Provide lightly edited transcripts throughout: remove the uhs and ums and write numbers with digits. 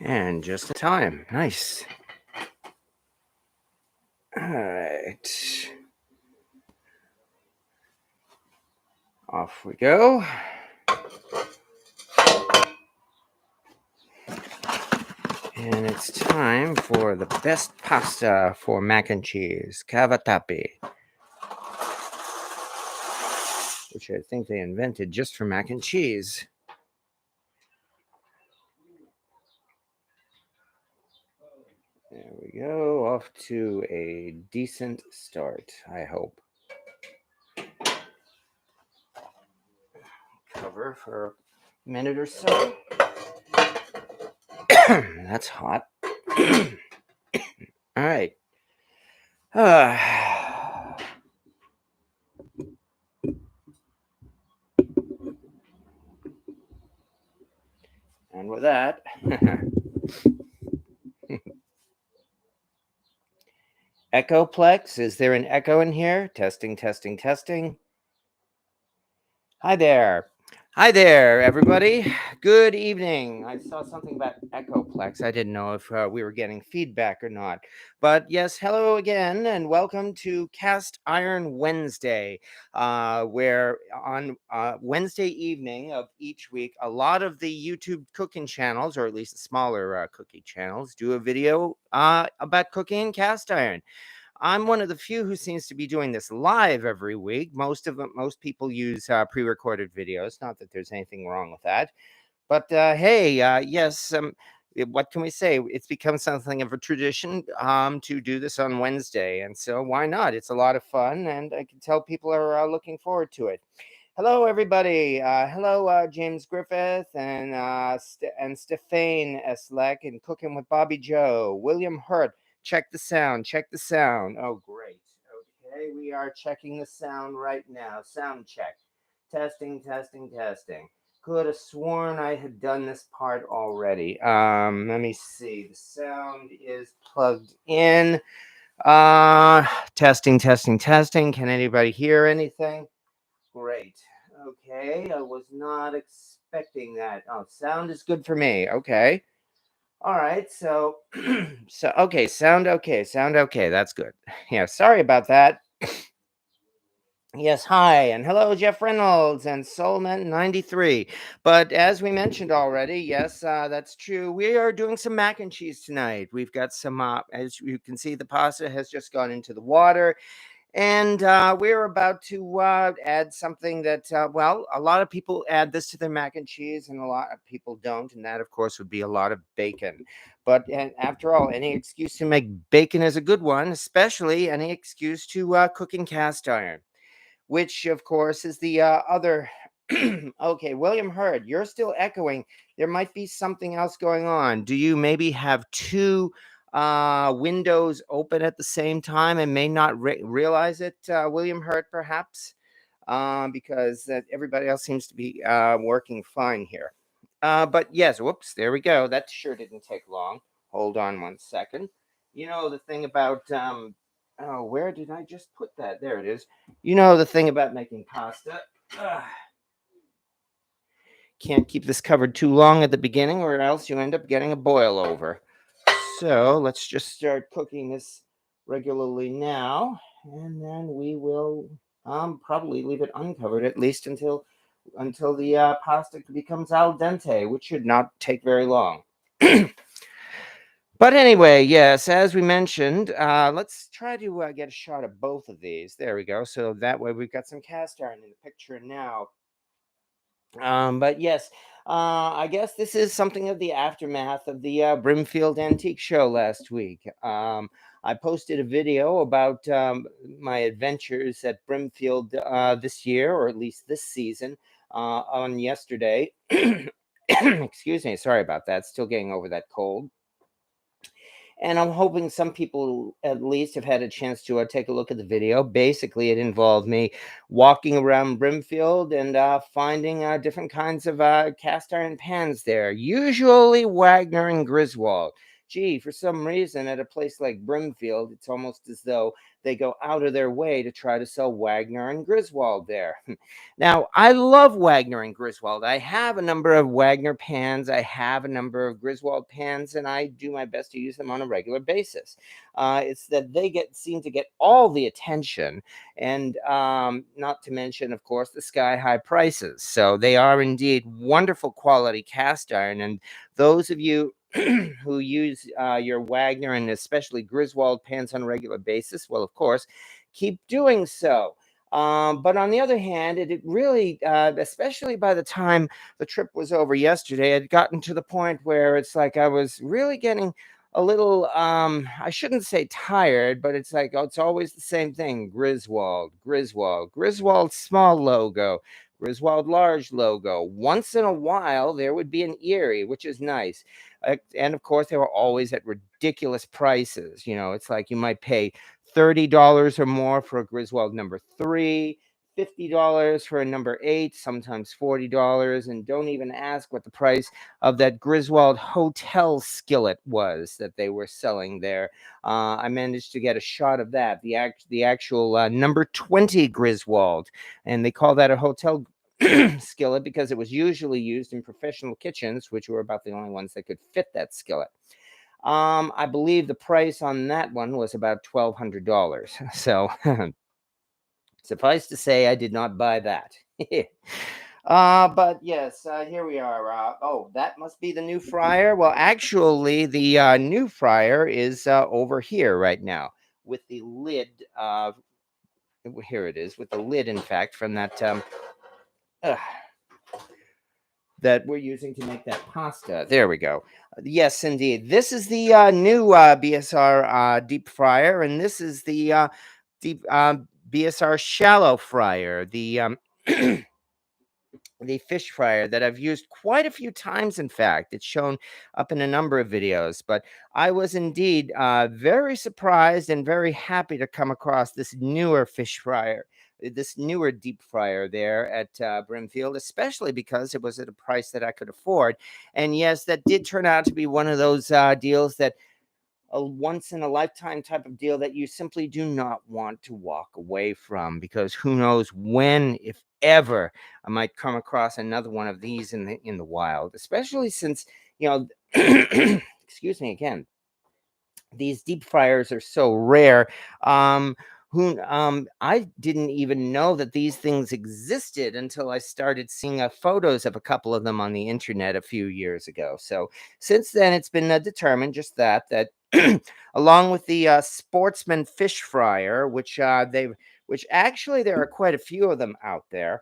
And just in time. Nice. All right. Off we go. And it's time for the best pasta for mac and cheese, cavatappi, which I think they invented just for mac and cheese. There we go, off to a decent start, I hope. Cover for a minute or so. That's hot. All right. And with that, Echoplex, is there an echo in here? Testing, testing, testing. Hi there. Hi there, everybody. Good evening. I saw something about Echoplex. I didn't know if we were getting feedback or not. But yes, hello again, and welcome to Cast Iron Wednesday, where on Wednesday evening of each week, a lot of the YouTube cooking channels, or at least the smaller cooking channels, do a video about cooking in cast iron. I'm one of the few who seems to be doing this live every week. Most people use pre-recorded videos. Not that there's anything wrong with that, but hey, yes. What can we say? It's become something of a tradition to do this on Wednesday, and so why not? It's a lot of fun, and I can tell people are looking forward to it. Hello, everybody. Hello, James Griffith and Stefane Eslek and Cooking with Bobby Joe. William Hurt. Check the sound. Check the sound. Oh, great. Okay, we are checking the sound right now. Sound check. Testing, testing, testing. Could have sworn I had done this part already. Let me see. The sound is plugged in. Testing, testing, testing. Can anybody hear anything? Great. Okay, I was not expecting that. Oh, sound is good for me. Okay. All right. So, okay, sound okay. Sound okay. That's good. Yeah, sorry about that. Yes, hi, and hello, Jeff Reynolds and Soulman93. But as we mentioned already, yes, that's true. We are doing some mac and cheese tonight. We've got some, as you can see, the pasta has just gone into the water. And we're about to add something that, well, a lot of people add this to their mac and cheese, and a lot of people don't. And that, of course, would be a lot of bacon. But after all, any excuse to make bacon is a good one, especially any excuse to cook in cast iron, which, of course, is the other. Okay, William Hurd, you're still echoing. There might be something else going on. Do you maybe have two windows open at the same time and may not realize it, William Hurt, perhaps? Because everybody else seems to be working fine here. But yes, whoops, there we go. That sure didn't take long. Hold on one second. You know the thing about oh, where did I just put that? There it is. You know the thing about making pasta. Can't keep this covered too long at the beginning, or else you end up getting a boil over. So let's just start cooking this regularly now, and then we will probably leave it uncovered at least until the pasta becomes al dente, which should not take very long. But anyway, yes, as we mentioned, let's try to get a shot of both of these. There we go. So that way we've got some cast iron in the picture now. But yes, I guess this is something of the aftermath of the Brimfield Antique Show last week. I posted a video about my adventures at Brimfield this year, or at least this season, on yesterday. Excuse me, sorry about that. Still getting over that cold. And I'm hoping some people at least have had a chance to take a look at the video. Basically, it involved me walking around Brimfield and finding different kinds of cast iron pans there, usually Wagner and Griswold. gee, for some reason at a place like Brimfield, it's almost as though they go out of their way to try to sell Wagner and Griswold there. Now, I love Wagner and Griswold. I have a number of Wagner pans, I have a number of Griswold pans, and I do my best to use them on a regular basis. It's that they seem to get all the attention, and not to mention, of course, the sky-high prices. So they are indeed wonderful quality cast iron, and those of you who use your Wagner and especially Griswold pans on a regular basis, well, of course, keep doing so. But on the other hand, it really, especially by the time the trip was over yesterday, it had gotten to the point where it's like I was really getting a little, I shouldn't say tired, but it's like, oh, it's always the same thing. Griswold small logo, Griswold large logo. Once in a while, there would be an Erie, which is nice. And of course, they were always at ridiculous prices. You know, it's like you might pay $30 or more for a Griswold number 3, $50 for a number 8, sometimes $40. And don't even ask what the price of that Griswold hotel skillet was that they were selling there. I managed to get a shot of that, the actual number 20 Griswold. And they call that a hotel skillet because it was usually used in professional kitchens, which were about the only ones that could fit that skillet. I believe the price on that one was about $1,200. So suffice to say, I did not buy that. But yes, here we are. Oh, that must be the new fryer. Well, actually, the new fryer is over here right now with the lid. Here it is with the lid, in fact, from that that we're using to make that pasta. There we go. Yes, indeed. This is the new BS&R deep fryer, and this is the deep BS&R shallow fryer, the the fish fryer that I've used quite a few times. In fact, it's shown up in a number of videos, but I was indeed very surprised and very happy to come across this newer fish fryer, this newer deep fryer there at Brimfield, especially because it was at a price that I could afford. And yes, that did turn out to be one of those deals that a once in a lifetime type of deal that you simply do not want to walk away from, because who knows when, if ever, I might come across another one of these in the wild, especially since, you know, excuse me again, these deep fryers are so rare. I didn't even know that these things existed until I started seeing photos of a couple of them on the internet a few years ago. So since then, it's been determined just that along with the Sportsman fish fryer, which actually there are quite a few of them out there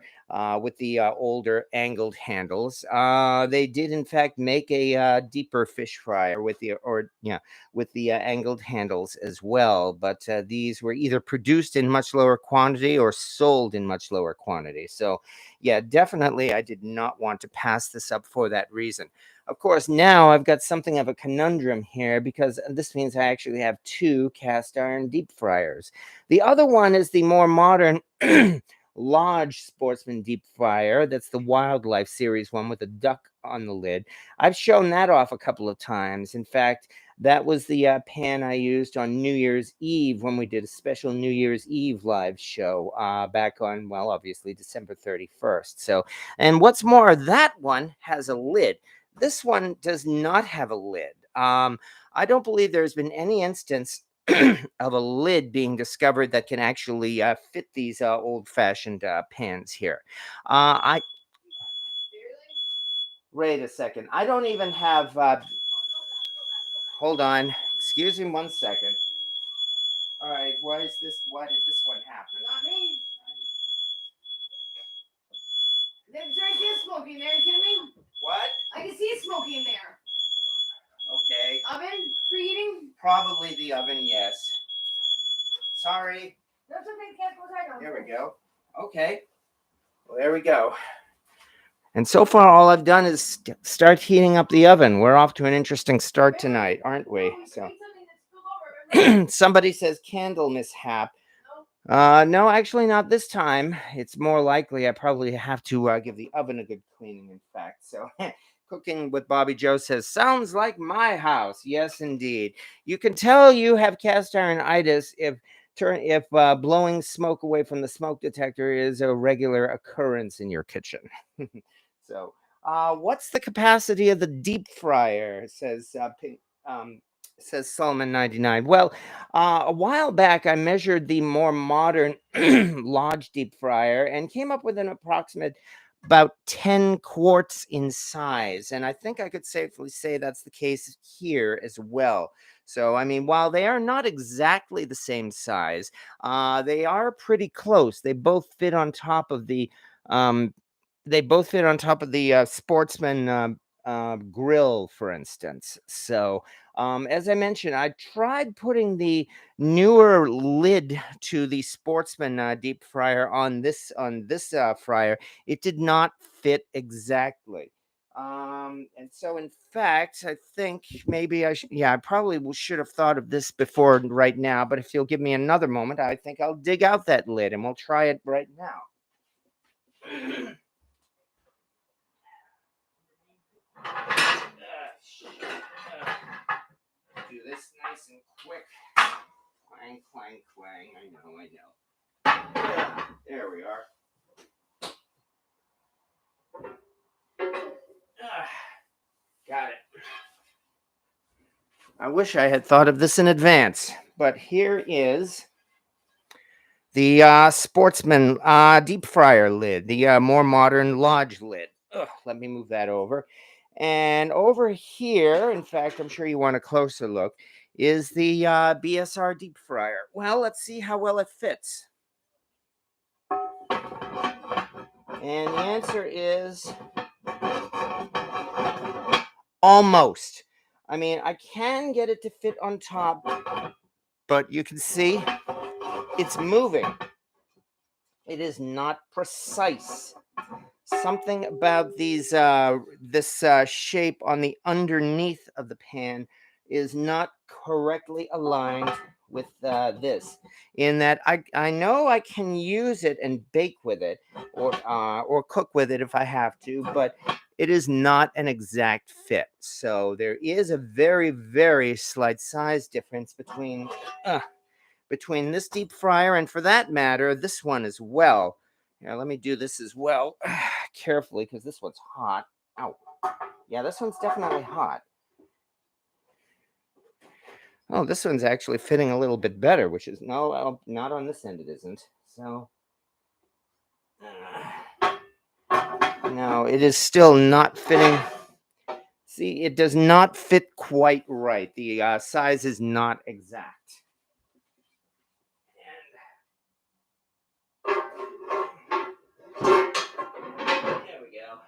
with the older angled handles. They did in fact make a deeper fish fryer with the angled handles as well. But these were either produced in much lower quantity or sold in much lower quantity. So, yeah, definitely I did not want to pass this up for that reason. Of course, now I've got something of a conundrum here because this means I actually have 2 cast iron deep fryers. The other one is the more modern large Sportsman deep fryer. That's the Wildlife Series one with a duck on the lid. I've shown that off a couple of times. In fact, that was the pan I used on New Year's Eve when we did a special New Year's Eve live show back on, well, obviously December 31st. So, and what's more, that one has a lid. This one does not have a lid. I don't believe there's been any instance of a lid being discovered that can actually fit these old-fashioned pans here. I Wait a second. I don't even have. Hold on. Excuse me 1 second. All right. Why did this one happen? Not me. There's smoke in there. Are you kidding me? What? I can see smoke in there. Okay. Oven preheating? Probably the oven, yes. Sorry. That's okay. Can't go right on. There we go. Okay. Well, there we go. And so far, all I've done is start heating up the oven. We're off to an interesting start tonight, aren't we? So, somebody says candle mishap. No, actually not this time. It's more likely I probably have to give the oven a good cleaning, in fact. So Cooking with Bobby Joe says, sounds like my house. Yes, indeed. You can tell you have cast iron itis if blowing smoke away from the smoke detector is a regular occurrence in your kitchen. So, what's the capacity of the deep fryer? Says Solomon 99. Well, a while back, I measured the more modern Lodge deep fryer and came up with an approximate about 10 quarts in size. And I think I could safely say that's the case here as well. So, I mean, while they are not exactly the same size, they are pretty close. Um, they both fit on top of the Sportsman grill, for instance. So, as I mentioned, I tried putting the newer lid to the Sportsman deep fryer on this fryer. It did not fit exactly. And so, in fact, I think maybe I probably should have thought of this before right now. But if you'll give me another moment, I think I'll dig out that lid and we'll try it right now. Do this nice and quick. Clang, clang, clang. I know. There we are. Got it. I wish I had thought of this in advance, but here is the Sportsman deep fryer lid, the more modern Lodge lid. Let me move that over. And over here, in fact, I'm sure you want a closer look, is the BS&R deep fryer. Well, let's see how well it fits. And the answer is almost. I mean, I can get it to fit on top, but you can see it's moving. It is not precise. Something about this shape on the underneath of the pan is not correctly aligned with this. In that I know I can use it and bake with it or cook with it if I have to, but it is not an exact fit. So there is a very, very slight size difference between this deep fryer and, for that matter, this one as well. Here, let me do this as well carefully because this one's hot. Ow. Yeah, this one's definitely hot. Oh, this one's actually fitting a little bit better, which is not on this end. It isn't. So, no, it is still not fitting. See, it does not fit quite right. The size is not exact. There we go.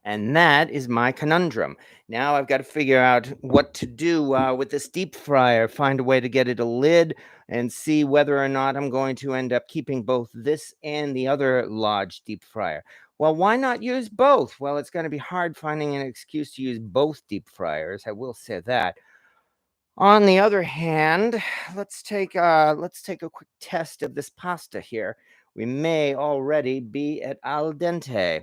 And that is my conundrum. Now I've got to figure out what to do with this deep fryer, find a way to get it a lid, and see whether or not I'm going to end up keeping both this and the other Lodge deep fryer. Well, why not use both? Well, it's going to be hard finding an excuse to use both deep fryers. I will say that. On the other hand, let's take a quick test of this pasta here. We may already be at al dente.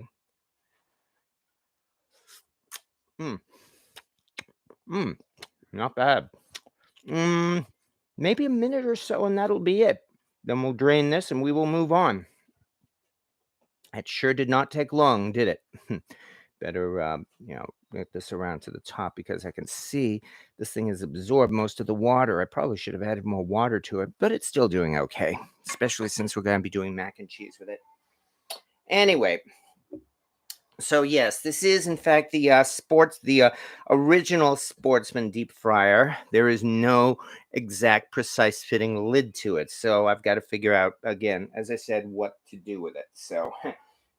Not bad. Maybe a minute or so, and that'll be it. Then we'll drain this, and we will move on. It sure did not take long, did it? Better, get this around to the top because I can see this thing has absorbed most of the water. I probably should have added more water to it, but it's still doing okay, especially since we're going to be doing mac and cheese with it. Anyway. So yes, this is in fact the original Sportsman deep fryer. There is no exact precise fitting lid to it, so I've got to figure out again, as I said, what to do with it. So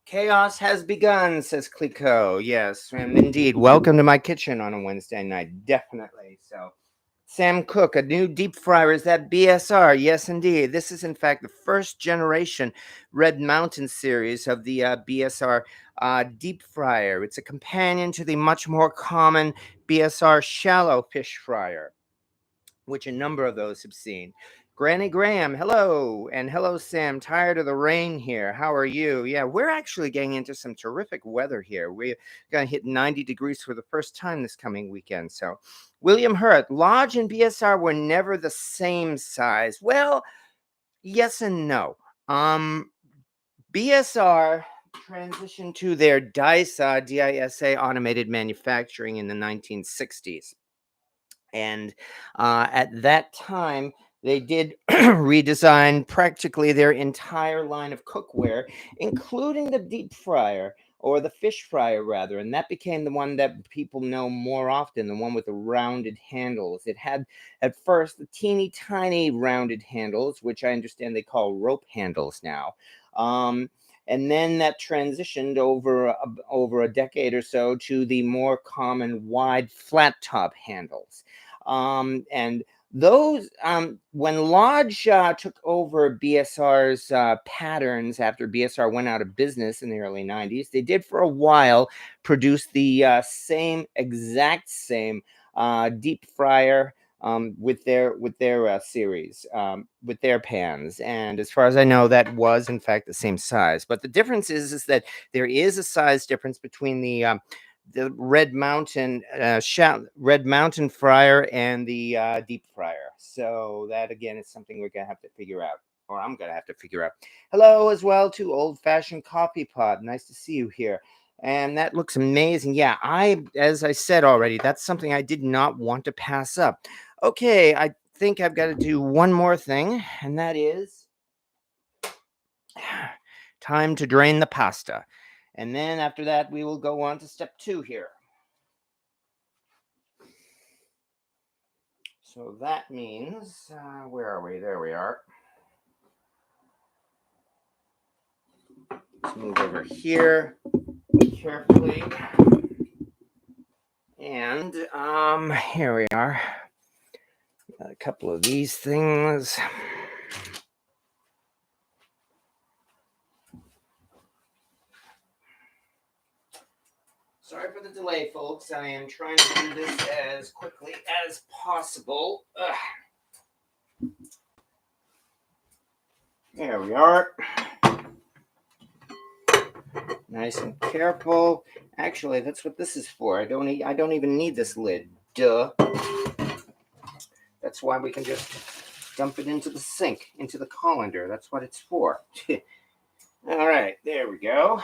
chaos has begun, says Clico. Yes, and indeed, welcome to my kitchen on a Wednesday night, definitely. So. Sam Cook, a new deep fryer. Is that BS&R? Yes, indeed. This is, in fact, the first generation Red Mountain series of the BS&R deep fryer. It's a companion to the much more common BS&R shallow fish fryer, which a number of those have seen. Granny Graham, hello. And hello, Sam. Tired of the rain here. How are you? Yeah, we're actually getting into some terrific weather here. We're going to hit 90 degrees for the first time this coming weekend. So, William Hurt, Lodge and BSR were never the same size. Well, yes and no. BSR transitioned to their DISA, DISA automated manufacturing in the 1960s. And at that time, they did redesign practically their entire line of cookware, including the deep fryer or the fish fryer, rather. And that became the one that people know more often, the one with the rounded handles. It had at first the teeny tiny rounded handles, which I understand they call rope handles now. And then that transitioned over a decade or so to the more common wide flat top handles. And those, when Lodge took over BSR's patterns after BSR went out of business in the early 90s, they did for a while produce the exact same deep fryer with their series, with their pans. And as far as I know, that was in fact the same size. But the difference is that there is a size difference between the Red Mountain Red Mountain fryer and the deep fryer. So that again is something we're gonna have to figure out, or I'm gonna have to figure out. Hello as well to Old Fashioned Coffee Pot. Nice to see you here. And that looks amazing. Yeah, as I said already, that's something I did not want to pass up. Okay, I think I've got to do one more thing, and that is time to drain the pasta. And then after that, we will go on to step 2 here. So that means, where are we? There we are. Let's move over here carefully. And here we are. Got a couple of these things. Sorry for the delay, folks. I am trying to do this as quickly as possible. There we are. Nice and careful. Actually, that's what this is for. I don't even need this lid. Duh. That's why we can just dump it into the sink, into the colander. That's what it's for. All right, there we go.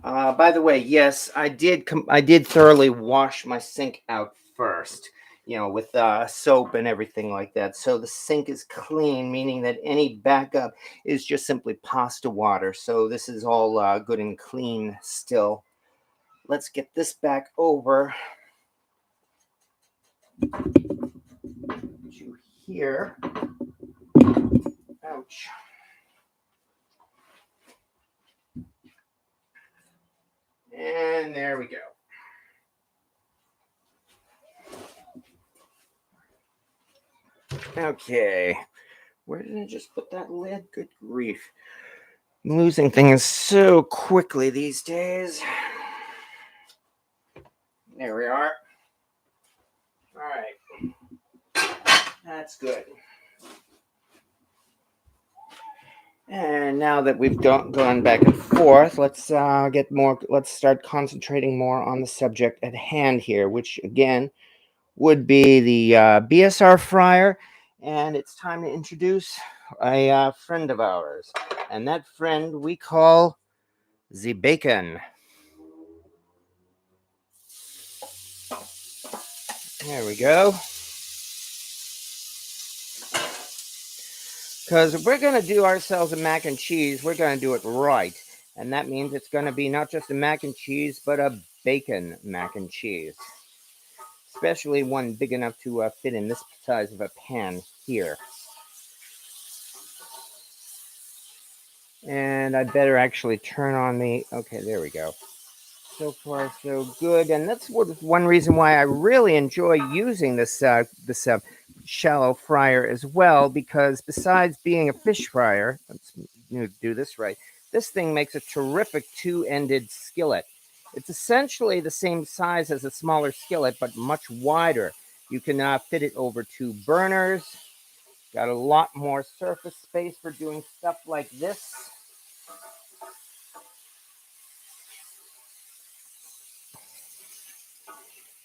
By the way, yes, I did thoroughly wash my sink out first, with soap and everything like that. So the sink is clean, meaning that any backup is just simply pasta water. So this is all good and clean still. Let's get this back over to here. Ouch. And there we go. Okay. Where did I just put that lid? Good grief. I'm losing things so quickly these days. There we are. All right. That's good. And now that we've gone back and forth, let's start concentrating more on the subject at hand here, which again would be the BSR fryer. And it's time to introduce a friend of ours. And that friend we call the bacon. There we go. Because if we're going to do ourselves a mac and cheese, we're going to do it right. And that means it's going to be not just a mac and cheese, but a bacon mac and cheese. Especially one big enough to fit in this size of a pan here. And I better actually turn on the... Okay, there we go. So far, so good. And that's one reason why I really enjoy using this shallow fryer as well, because besides being a fish fryer, let's do this right, this thing makes a terrific two-ended skillet. It's essentially the same size as a smaller skillet, but much wider. You can fit it over 2 burners. Got a lot more surface space for doing stuff like this.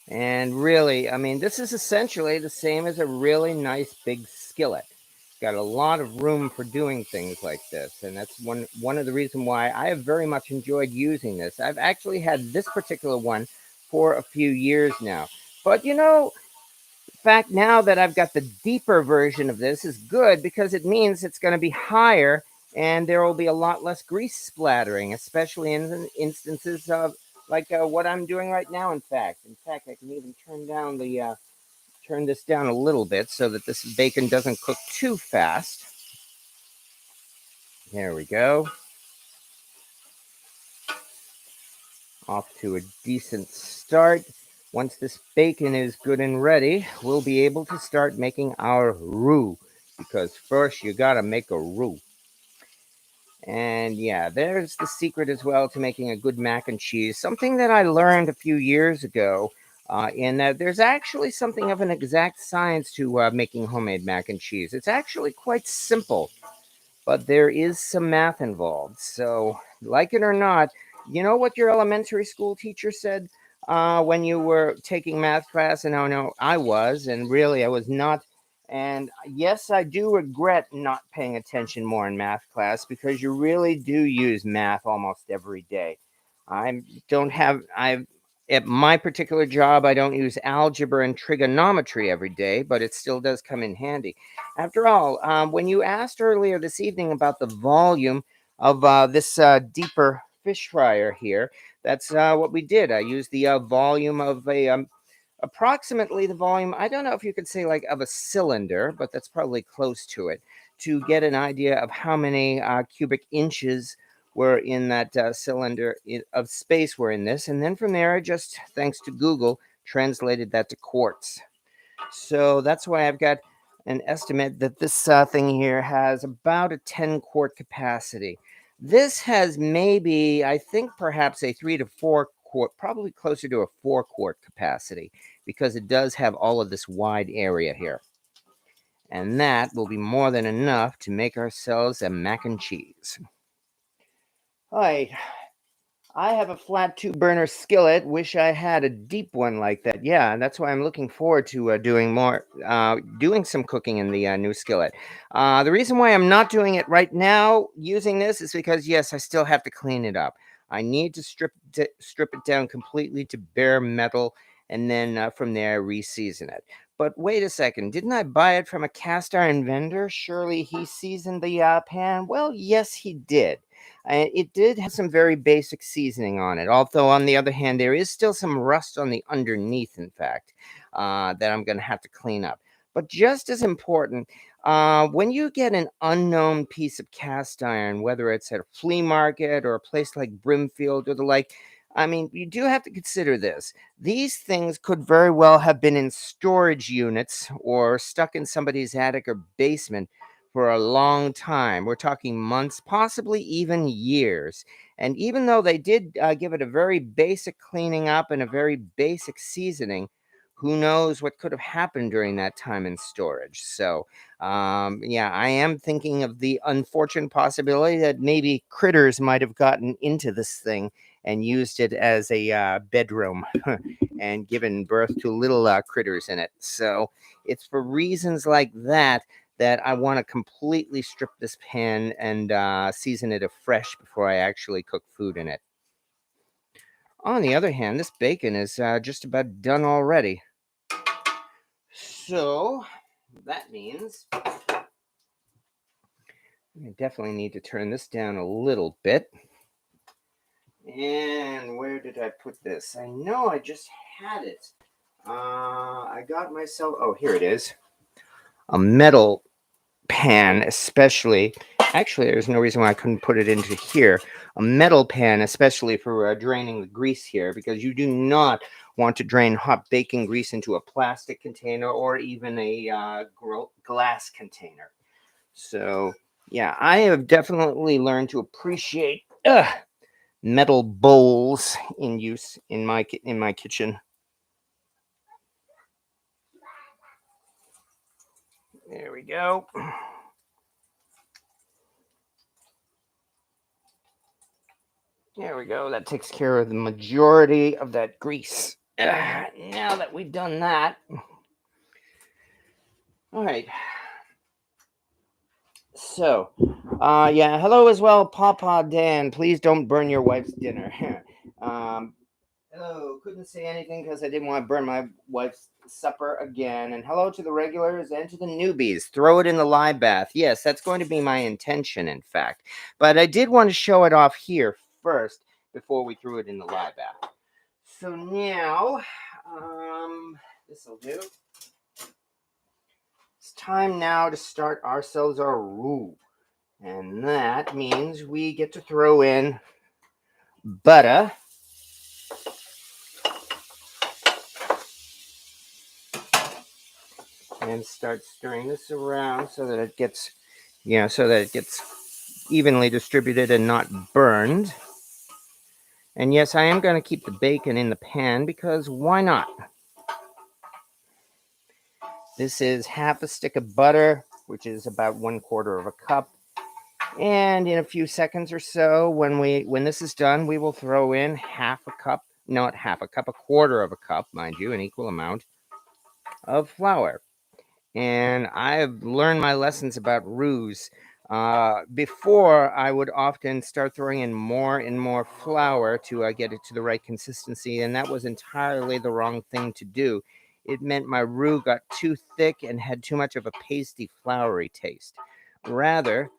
And really, I mean, this is essentially the same as a really nice big skillet. Got a lot of room for doing things like this, and that's one of the reasons why I have very much enjoyed using this. I've actually had this particular one for a few years now. But you know, the fact now that I've got the deeper version of this is good because it means it's going to be higher and there will be a lot less grease splattering, especially in instances of like what I'm doing right now. In fact, I can even turn this down a little bit so that this bacon doesn't cook too fast. There we go. Off to a decent start. Once this bacon is good and ready, we'll be able to start making our roux, because first you gotta make a roux. And yeah, there's the secret as well to making a good mac and cheese. Something that I learned a few years ago, in that there's actually something of an exact science to making homemade mac and cheese. It's actually quite simple, but there is some math involved. So, like it or not, you know what your elementary school teacher said when you were taking math class? And I know I was, and really I was not. And yes, I do regret not paying attention more in math class because you really do use math almost every day. I don't have, I At my particular job, I don't use algebra and trigonometry every day, but it still does come in handy. After all, when you asked earlier this evening about the volume of this deeper fish fryer here, that's what we did. I used the volume of approximately the volume, I don't know if you could say like of a cylinder, but that's probably close to it, to get an idea of how many cubic inches were in that cylinder of space were in this. And then from there, I just, thanks to Google, translated that to quarts. So that's why I've got an estimate that this thing here has about a 10 quart capacity. This has maybe, I think, perhaps a 3 to 4 quart, probably closer to a 4 quart capacity, because it does have all of this wide area here. And that will be more than enough to make ourselves a mac and cheese. All right. I have a flat 2 burner skillet. Wish I had a deep one like that. Yeah, that's why I'm looking forward to doing some cooking in the new skillet. The reason why I'm not doing it right now using this is because, yes, I still have to clean it up. I need to strip it down completely to bare metal, and then from there re-season it. But wait a second, didn't I buy it from a cast iron vendor? Surely he seasoned the pan? Well, yes, he did. It did have some very basic seasoning on it, although on the other hand, there is still some rust on the underneath, in fact, that I'm going to have to clean up. But just as important, when you get an unknown piece of cast iron, whether it's at a flea market or a place like Brimfield or the like, I mean, you do have to consider this. These things could very well have been in storage units or stuck in somebody's attic or basement for a long time. We're talking months, possibly even years. And even though they did give it a very basic cleaning up and a very basic seasoning, who knows what could have happened during that time in storage. So, yeah, I am thinking of the unfortunate possibility that maybe critters might have gotten into this thing and used it as a bedroom and given birth to little critters in it. So it's for reasons like that I want to completely strip this pan and season it afresh before I actually cook food in it. On the other hand, this bacon is just about done already. So that means I definitely need to turn this down a little bit. And where did I put this? I know I just had it. I got myself, oh, here it is. A metal pan, especially. Actually, there's no reason why I couldn't put it into here. A metal pan, especially for draining the grease here, because you do not want to drain hot bacon grease into a plastic container or even a glass container. So, yeah, I have definitely learned to appreciate metal bowls in use in my kitchen. There we go. There we go. That takes care of the majority of that grease. Now that we've done that, all right. So, yeah, hello as well, Papa Dan. Please don't burn your wife's dinner. Hello, couldn't say anything because I didn't want to burn my wife's supper again. And hello to the regulars and to the newbies. Throw it in the live bath. Yes, that's going to be my intention, in fact. But I did want to show it off here first before we threw it in the live bath. So now, this will do. It's time now to start ourselves our roux. And that means we get to throw in butter. And start stirring this around so that it gets, evenly distributed and not burned. And yes, I am going to keep the bacon in the pan because why not? This is half a stick of butter, which is about 1/4 of a cup. And in a few seconds or so, when this is done, we will throw in half a cup, not half a cup, 1/4 of a cup, mind you, an equal amount of flour. And I've learned my lessons about roux. Before, I would often start throwing in more and more flour to get it to the right consistency, and that was entirely the wrong thing to do. It meant my roux got too thick and had too much of a pasty, floury taste. Rather,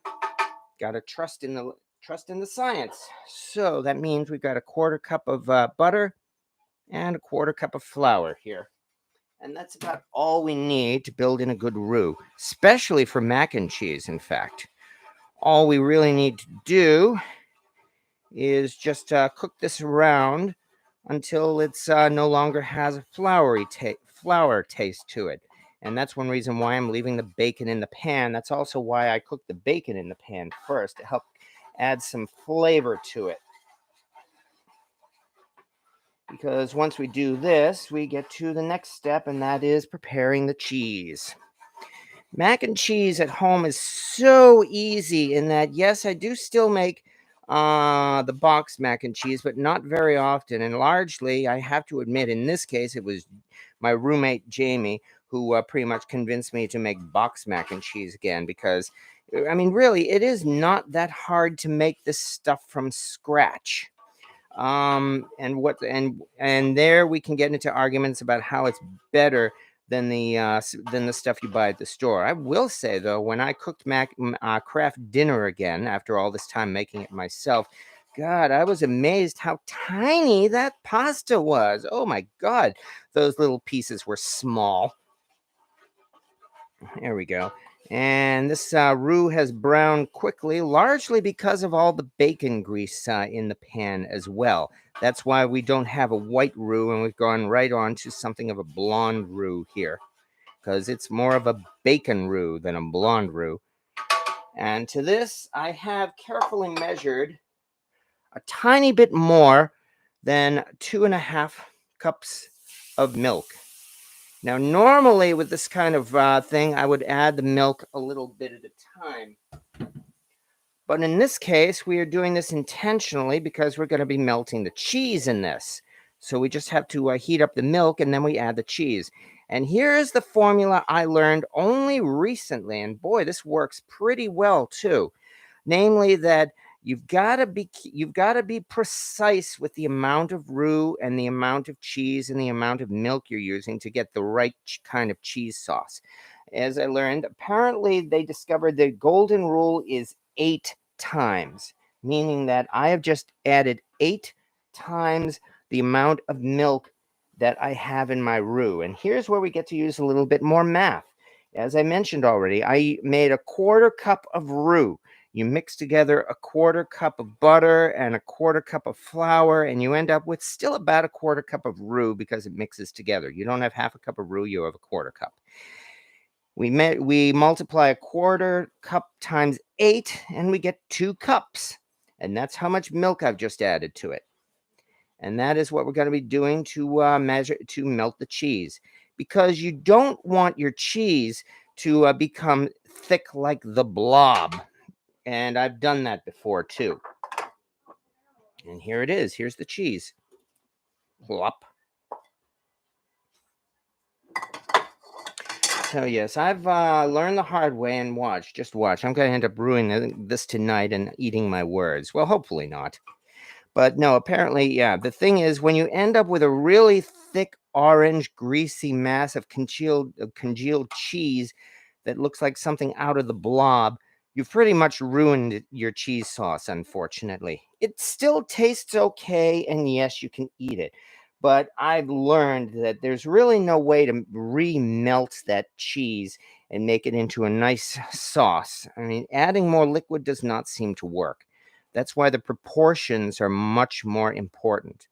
gotta trust in the science. So that means we've got 1/4 cup of butter and 1/4 cup of flour here. And that's about all we need to build in a good roux, especially for mac and cheese, in fact. All we really need to do is just cook this around until it's no longer has a flour taste to it. And that's one reason why I'm leaving the bacon in the pan. That's also why I cook the bacon in the pan first, to help add some flavor to it. Because once we do this, we get to the next step, and that is preparing the cheese. Mac and cheese at home is so easy in that, yes, I do still make the box mac and cheese, but not very often. And largely, I have to admit, in this case, it was my roommate, Jamie, who pretty much convinced me to make box mac and cheese again. Because, I mean, really, it is not that hard to make this stuff from scratch. And there we can get into arguments about how it's better than the stuff you buy at the store. I will say though, when I cooked Kraft dinner again after all this time making it myself, God, I was amazed how tiny that pasta was. Oh my God, those little pieces were small. There we go. And this roux has browned quickly, largely because of all the bacon grease in the pan as well. That's why we don't have a white roux, and we've gone right on to something of a blonde roux here, because it's more of a bacon roux than a blonde roux. And to this, I have carefully measured a tiny bit more than 2.5 cups of milk. Now, normally with this kind of thing, I would add the milk a little bit at a time. But in this case, we are doing this intentionally because we're going to be melting the cheese in this. So we just have to heat up the milk, and then we add the cheese. And here is the formula I learned only recently. And boy, this works pretty well too. Namely that you've got to be precise with the amount of roux and the amount of cheese and the amount of milk you're using to get the right kind of cheese sauce. As I learned, apparently they discovered the golden rule is 8 times, meaning that I have just added 8 times the amount of milk that I have in my roux. And here's where we get to use a little bit more math. As I mentioned already, I made 1/4 cup of roux. You mix together 1/4 cup of butter and 1/4 cup of flour, and you end up with still about 1/4 cup of roux because it mixes together. You don't have half a cup of roux, you have 1/4 cup. We multiply 1/4 cup times 8, and we get 2 cups. And that's how much milk I've just added to it. And that is what we're going to be doing to melt the cheese, because you don't want your cheese to become thick like the blob. And I've done that before too. And here it is. Here's the cheese. Plop. So yes, I've learned the hard way, and just watch. I'm going to end up ruining this tonight and eating my words. Well, hopefully not. But no, apparently, yeah. The thing is, when you end up with a really thick, orange, greasy mass of congealed cheese that looks like something out of the blob, you've pretty much ruined your cheese sauce, unfortunately. It still tastes okay, and yes, you can eat it. But I've learned that there's really no way to remelt that cheese and make it into a nice sauce. I mean, adding more liquid does not seem to work. That's why the proportions are much more important.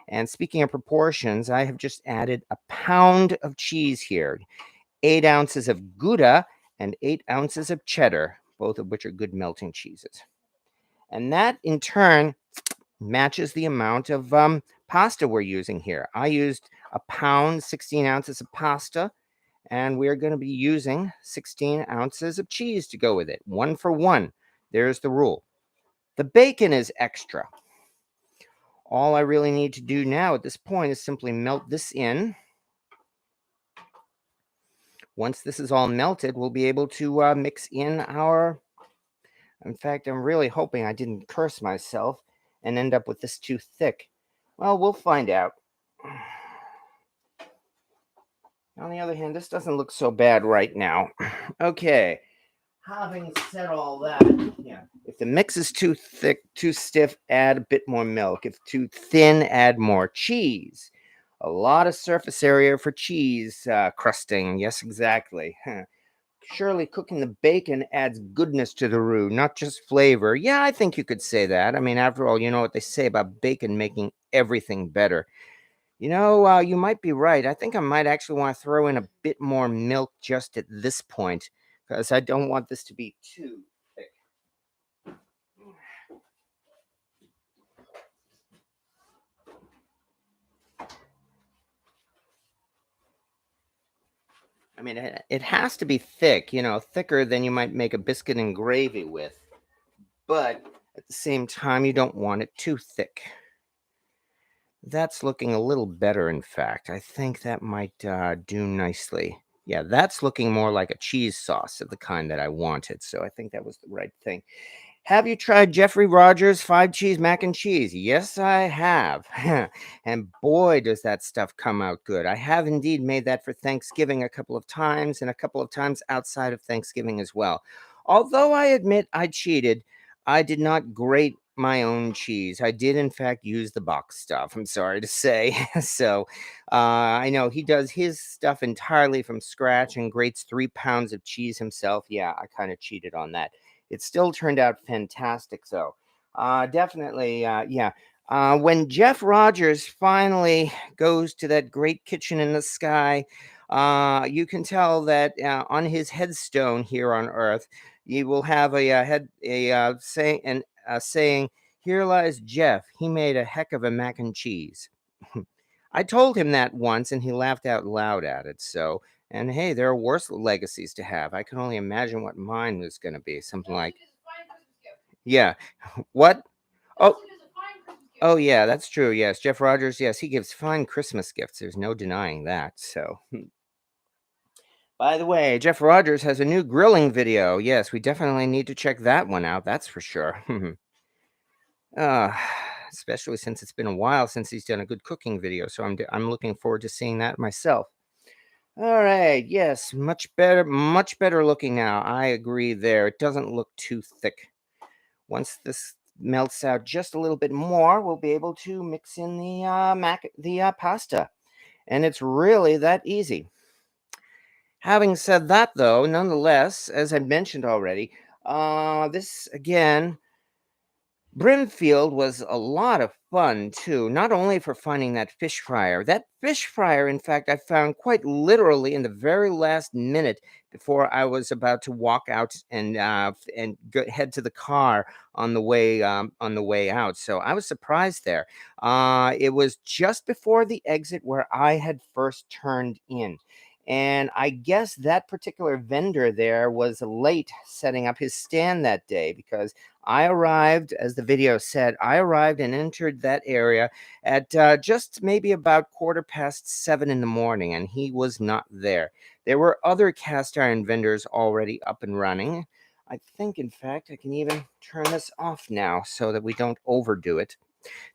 And speaking of proportions, I have just added a pound of cheese here, 8 ounces of Gouda and 8 ounces of cheddar, both of which are good melting cheeses. And that in turn matches the amount of pasta we're using here. I used a pound, 16 ounces of pasta, and we're going to be using 16 ounces of cheese to go with it. 1 for 1. There's the rule. The bacon is extra. All I really need to do now at this point is simply melt this in. Once this is all melted, we'll be able to mix in our... In fact, I'm really hoping I didn't curse myself and end up with this too thick. Well, we'll find out. On the other hand, this doesn't look so bad right now. Okay. Having said all that, yeah, if the mix is too thick, too stiff, add a bit more milk. If too thin, add more cheese. A lot of surface area for cheese crusting. Yes, exactly. Surely cooking the bacon adds goodness to the roux, not just flavor. Yeah, I think you could say that. I mean, after all, you know what they say about bacon making everything better. You know, you might be right. I think I might actually want to throw in a bit more milk just at this point, because I don't want this to be too thick. I mean, it has to be thick, you know, thicker than you might make a biscuit and gravy with. But at the same time, you don't want it too thick. That's looking a little better, in fact. I think that might do nicely. Yeah, that's looking more like a cheese sauce of the kind that I wanted. So I think that was the right thing. Have you tried Jeffrey Rogers 5-cheese mac and cheese? Yes, I have. And boy, does that stuff come out good. I have indeed made that for Thanksgiving a couple of times, and a couple of times outside of Thanksgiving as well. Although I admit I cheated, I did not grate my own cheese. I did, in fact, use the box stuff, I'm sorry to say. So I know he does his stuff entirely from scratch and grates 3 pounds of cheese himself. Yeah, I kind of cheated on that. It still turned out fantastic, though. Definitely, yeah. When Jeff Rogers finally goes to that great kitchen in the sky, you can tell that on his headstone here on Earth, you will have saying, "Here lies Jeff. He made a heck of a mac and cheese." I told him that once, and he laughed out loud at it. So, and hey, there are worse legacies to have. I can only imagine what mine was going to be. Something like, yeah, what? Oh, oh, yeah, that's true. Yes, Jeff Rogers. Yes, he gives fine Christmas gifts. There's no denying that. So, by the way, Jeff Rogers has a new grilling video. Yes, we definitely need to check that one out. That's for sure. uh, especially since it's been a while since he's done a good cooking video. So I'm looking forward to seeing that myself. All right. Yes, much better looking now. I agree there. It doesn't look too thick. Once this melts out just a little bit more, we'll be able to mix in the pasta. And it's really that easy. Having said that, though, nonetheless, as I mentioned already, this again, Brimfield was a lot of fun too, not only for finding that fish fryer. That fish fryer, in fact, I found quite literally in the very last minute before I was about to walk out and head to the car on the way out. So I was surprised there. It was just before the exit where I had first turned in. And I guess that particular vendor there was late setting up his stand that day because I arrived, as the video said, I arrived and entered that area at just maybe about 7:15 in the morning, and he was not there. There were other cast iron vendors already up and running. I think, in fact, I can even turn this off now so that we don't overdo it.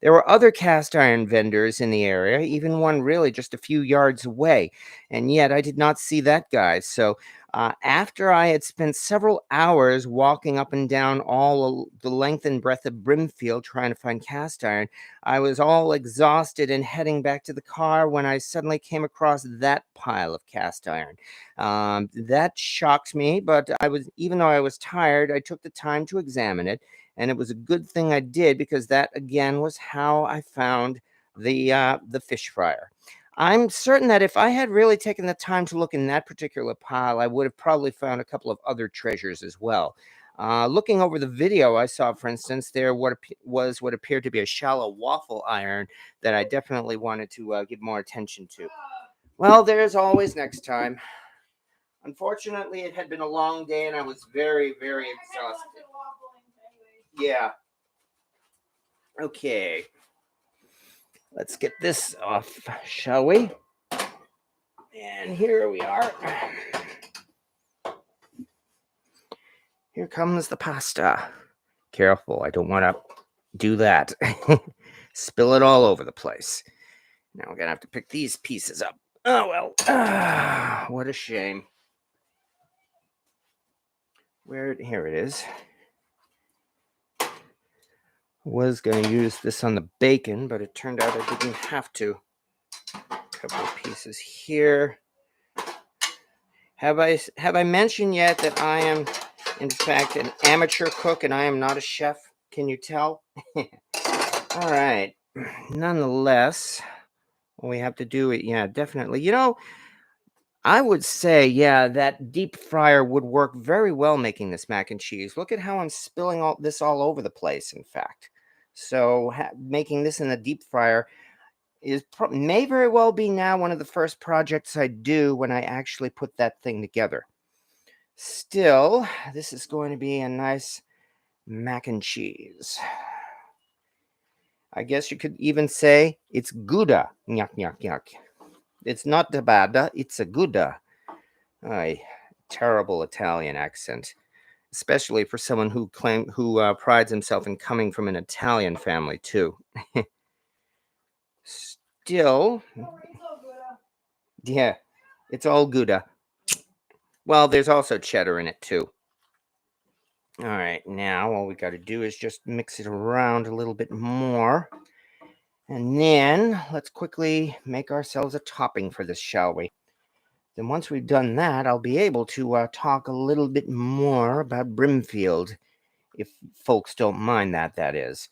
There were other cast iron vendors in the area, even one really just a few yards away, and yet I did not see that guy. So, after I had spent several hours walking up and down the length and breadth of Brimfield trying to find cast iron, I was all exhausted and heading back to the car when I suddenly came across that pile of cast iron. That shocked me, but even though I was tired, I took the time to examine it, and it was a good thing I did because that again was how I found the fish fryer. I'm certain that if I had really taken the time to look in that particular pile, I would have probably found a couple of other treasures as well. Looking over the video I saw, for instance, there was what appeared to be a shallow waffle iron that I definitely wanted to give more attention to. Well, there's always next time. Unfortunately, it had been a long day and I was very, very exhausted. Yeah. Okay. Let's get this off, shall we? And here we are. Here comes the pasta. Careful, I don't want to do that. Spill it all over the place. Now we're going to have to pick these pieces up. Oh, well. What a shame. Here it is. Was going to use this on the bacon, but it turned out I didn't have to. A couple of pieces here. Have I mentioned yet that I am, in fact, an amateur cook and I am not a chef? Can you tell? All right. Nonetheless, we have to do it. Yeah, definitely. I would say, yeah, that deep fryer would work very well making this mac and cheese. Look at how I'm spilling all over the place, in fact. So making this in the deep fryer may very well be now one of the first projects I do when I actually put that thing together. Still, this is going to be a nice mac and cheese. I guess you could even say it's Gouda. Yuck, yuck, yuck. It's not the bada, it's a Gouda. Ay, terrible Italian accent, especially for someone who prides himself in coming from an Italian family too. Still, yeah, it's all Gouda. Well, there's also cheddar in it too. All right, now all we got to do is just mix it around a little bit more. And then let's quickly make ourselves a topping for this, shall we? Then once we've done that, I'll be able to talk a little bit more about Brimfield, if folks don't mind that is.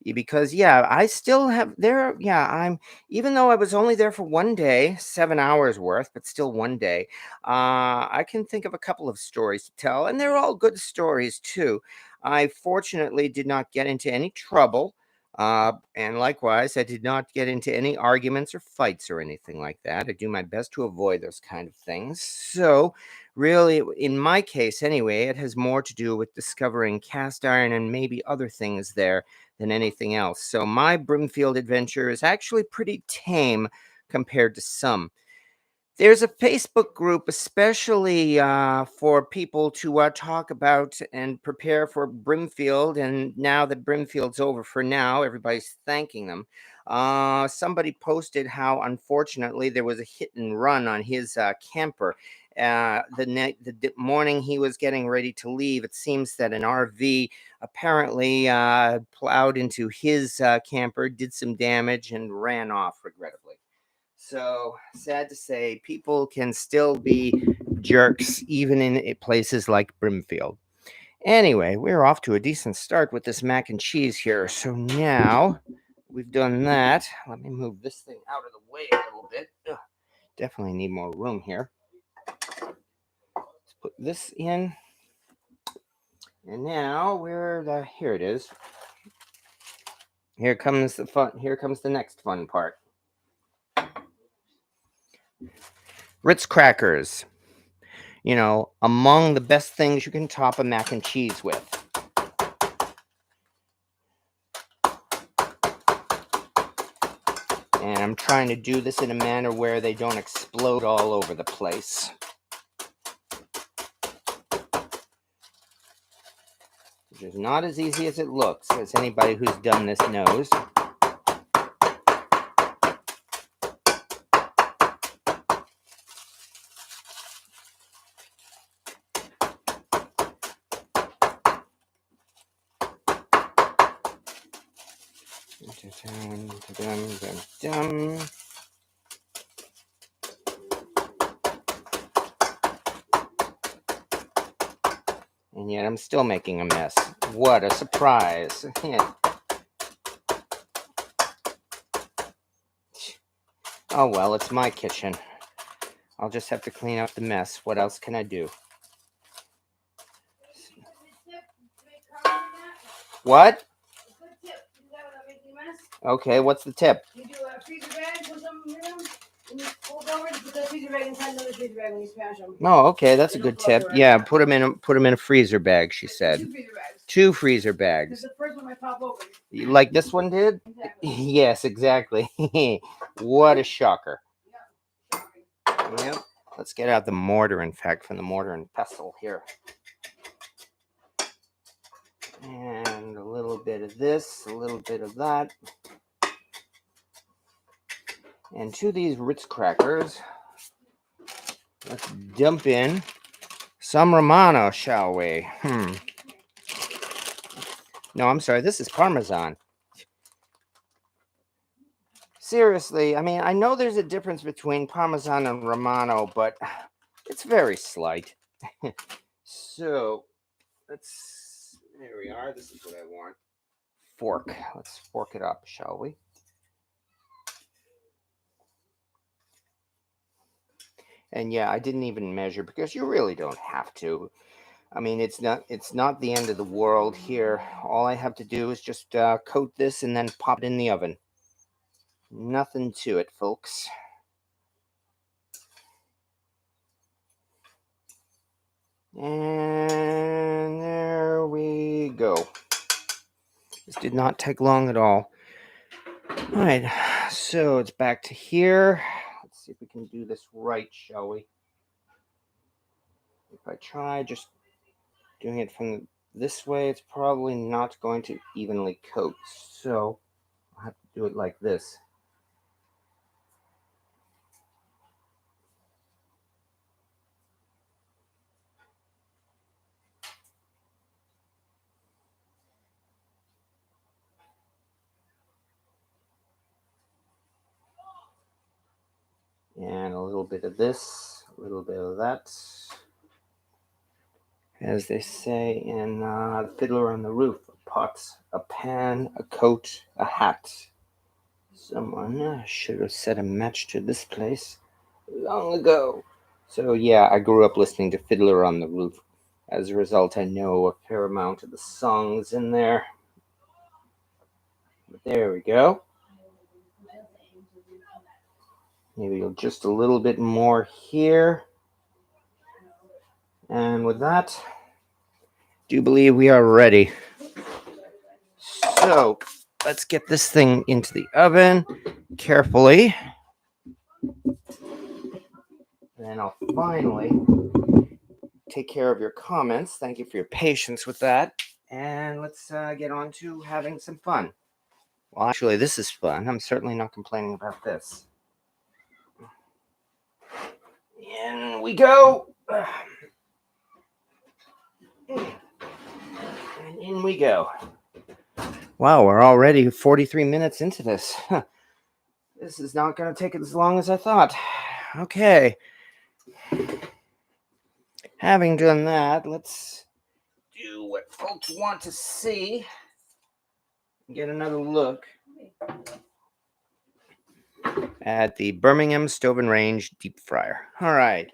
Because yeah, I still have there. Yeah, even though I was only there for one day, 7 hours worth, but still one day. I can think of a couple of stories to tell, and they're all good stories too. I fortunately did not get into any trouble, and likewise, I did not get into any arguments or fights or anything like that. I do my best to avoid those kind of things. So, really, in my case anyway, it has more to do with discovering cast iron and maybe other things there than anything else. So my Brimfield adventure is actually pretty tame compared to some. There's a Facebook group especially for people to talk about and prepare for Brimfield. And now that Brimfield's over for now, everybody's thanking them. Somebody posted how, unfortunately, there was a hit and run on his camper. The morning he was getting ready to leave, it seems that an RV apparently plowed into his camper, did some damage, and ran off, regrettably. So, sad to say, people can still be jerks even in places like Brimfield. Anyway, we're off to a decent start with this mac and cheese here. So now we've done that. Let me move this thing out of the way a little bit. Ugh, definitely need more room here. Let's put this in. And now here it is. Here comes the fun. Here comes the next fun part. Ritz Crackers. You know, among the best things you can top a mac and cheese with. And I'm trying to do this in a manner where they don't explode all over the place. Which is not as easy as it looks, as anybody who's done this knows. And yet I'm still making a mess. What a surprise. Oh well, it's my kitchen. I'll just have to clean up the mess. What else can I do? What? Okay, what's the tip? You do a freezer bag, put some in them, and you fold over and put that freezer bag inside another freezer bag when you smash them. Oh, okay, that's a good tip. Yeah, put them in a freezer bag, she said. 2 freezer bags. 2 freezer bags. Because the first one might pop open. Like this one did? Exactly. Yes, exactly. What a shocker. Yeah. Shocking. Yep. Let's get out the mortar, in fact, from the mortar and pestle here. And a little bit of this, a little bit of that. And to these Ritz Crackers, let's dump in some Romano, shall we? No, I'm sorry, this is Parmesan. Seriously, I mean, I know there's a difference between Parmesan and Romano, but it's very slight. So, there we are. This is what I want. Fork. Let's fork it up, shall we? And yeah, I didn't even measure because you really don't have to. I mean, it's not the end of the world here. All I have to do is just coat this and then pop it in the oven. Nothing to it, folks. And there we go. This did not take long at all. All right, so it's back to here. Let's see if we can do this right, shall we? If I try just doing it from this way, it's probably not going to evenly coat. So I'll have to do it like this. And a little bit of this, a little bit of that. As they say in Fiddler on the Roof, a pot, a pan, a coat, a hat. Someone should have set a match to this place long ago. So yeah, I grew up listening to Fiddler on the Roof. As a result, I know a fair amount of the songs in there. But there we go. Maybe just a little bit more here. And with that, I do believe we are ready. So let's get this thing into the oven carefully. And then I'll finally take care of your comments. Thank you for your patience with that. And let's get on to having some fun. Well, actually, this is fun. I'm certainly not complaining about this. In we go. And in we go. Wow, we're already 43 minutes into this. This is not going to take as long as I thought. Okay. Having done that, let's do what folks want to see. Get another look at the Birmingham Stove Range deep fryer. All right,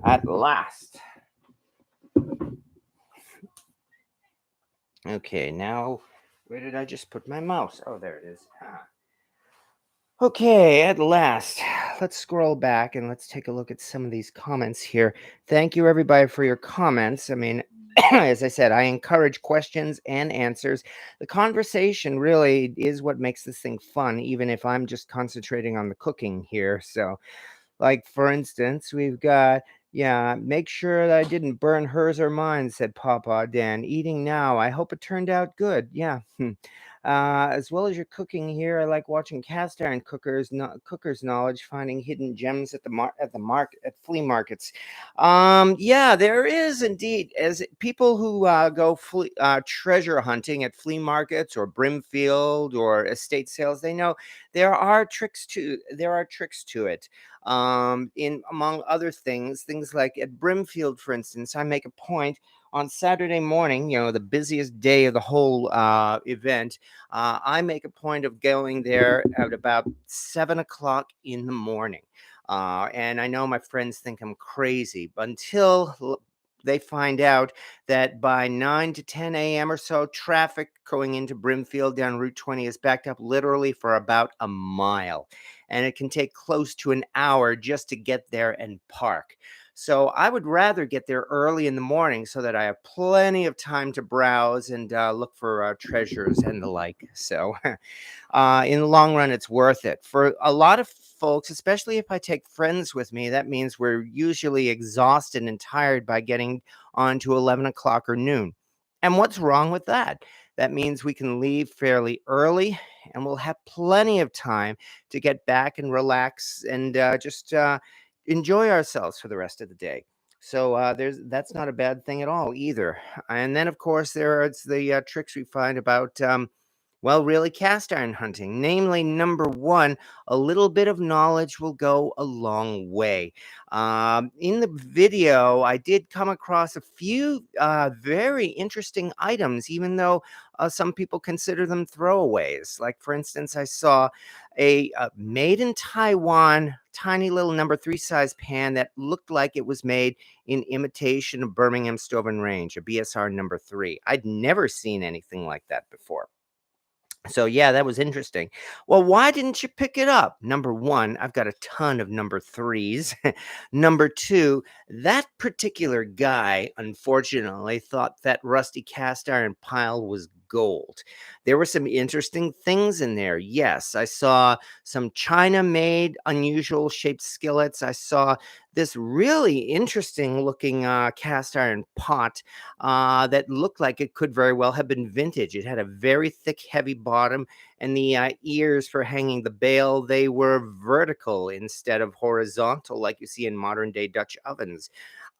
at last. Okay, now where did I just put my mouse? Oh, there it is. Okay, at last. Let's scroll back and let's take a look at some of these comments here. Thank you, everybody, for your comments. I mean, as I said, I encourage questions and answers. The conversation really is what makes this thing fun, even if I'm just concentrating on the cooking here. So, like, for instance, we've got, yeah, make sure that I didn't burn hers or mine, said Papa Dan. Eating now. I hope it turned out good. Yeah. As well as your cooking here, I like watching cast iron cookers knowledge, finding hidden gems at at flea markets. Yeah, there is indeed. As people who go treasure hunting at flea markets or Brimfield or estate sales, they know there are tricks to it. In among other things like at Brimfield, for instance, I make a point on Saturday morning, the busiest day of the whole event. I make a point of going there at about 7 o'clock in the morning. And I know my friends think I'm crazy, but until they find out that by 9 to 10 a.m. or so, traffic going into Brimfield down Route 20 is backed up literally for about a mile. And it can take close to an hour just to get there and park. So I would rather get there early in the morning so that I have plenty of time to browse and look for treasures and the like. So in the long run, it's worth it. For a lot of folks, especially if I take friends with me, that means we're usually exhausted and tired by getting on to 11 o'clock or noon. And what's wrong with that? That means we can leave fairly early and we'll have plenty of time to get back and relax and just enjoy ourselves for the rest of the day. So that's not a bad thing at all either. And then, of course, there are the tricks we find about well, really, cast iron hunting. Namely, number one, a little bit of knowledge will go a long way. In the video, I did come across a few very interesting items, even though some people consider them throwaways. Like, for instance, I saw a made in Taiwan tiny little number 3 size pan that looked like it was made in imitation of Birmingham Stove Range, a BS&R number 3. I'd never seen anything like that before. So yeah, that was interesting. Well, why didn't you pick it up? Number one, I've got a ton of number threes. Number two, that particular guy, unfortunately, thought that rusty cast iron pile was gold. There were some interesting things in there. Yes, I saw some China made unusual shaped skillets. I saw this really interesting looking cast iron pot that looked like it could very well have been vintage. It had a very thick, heavy bottom, and the ears for hanging the bale, they were vertical instead of horizontal like you see in modern day Dutch ovens.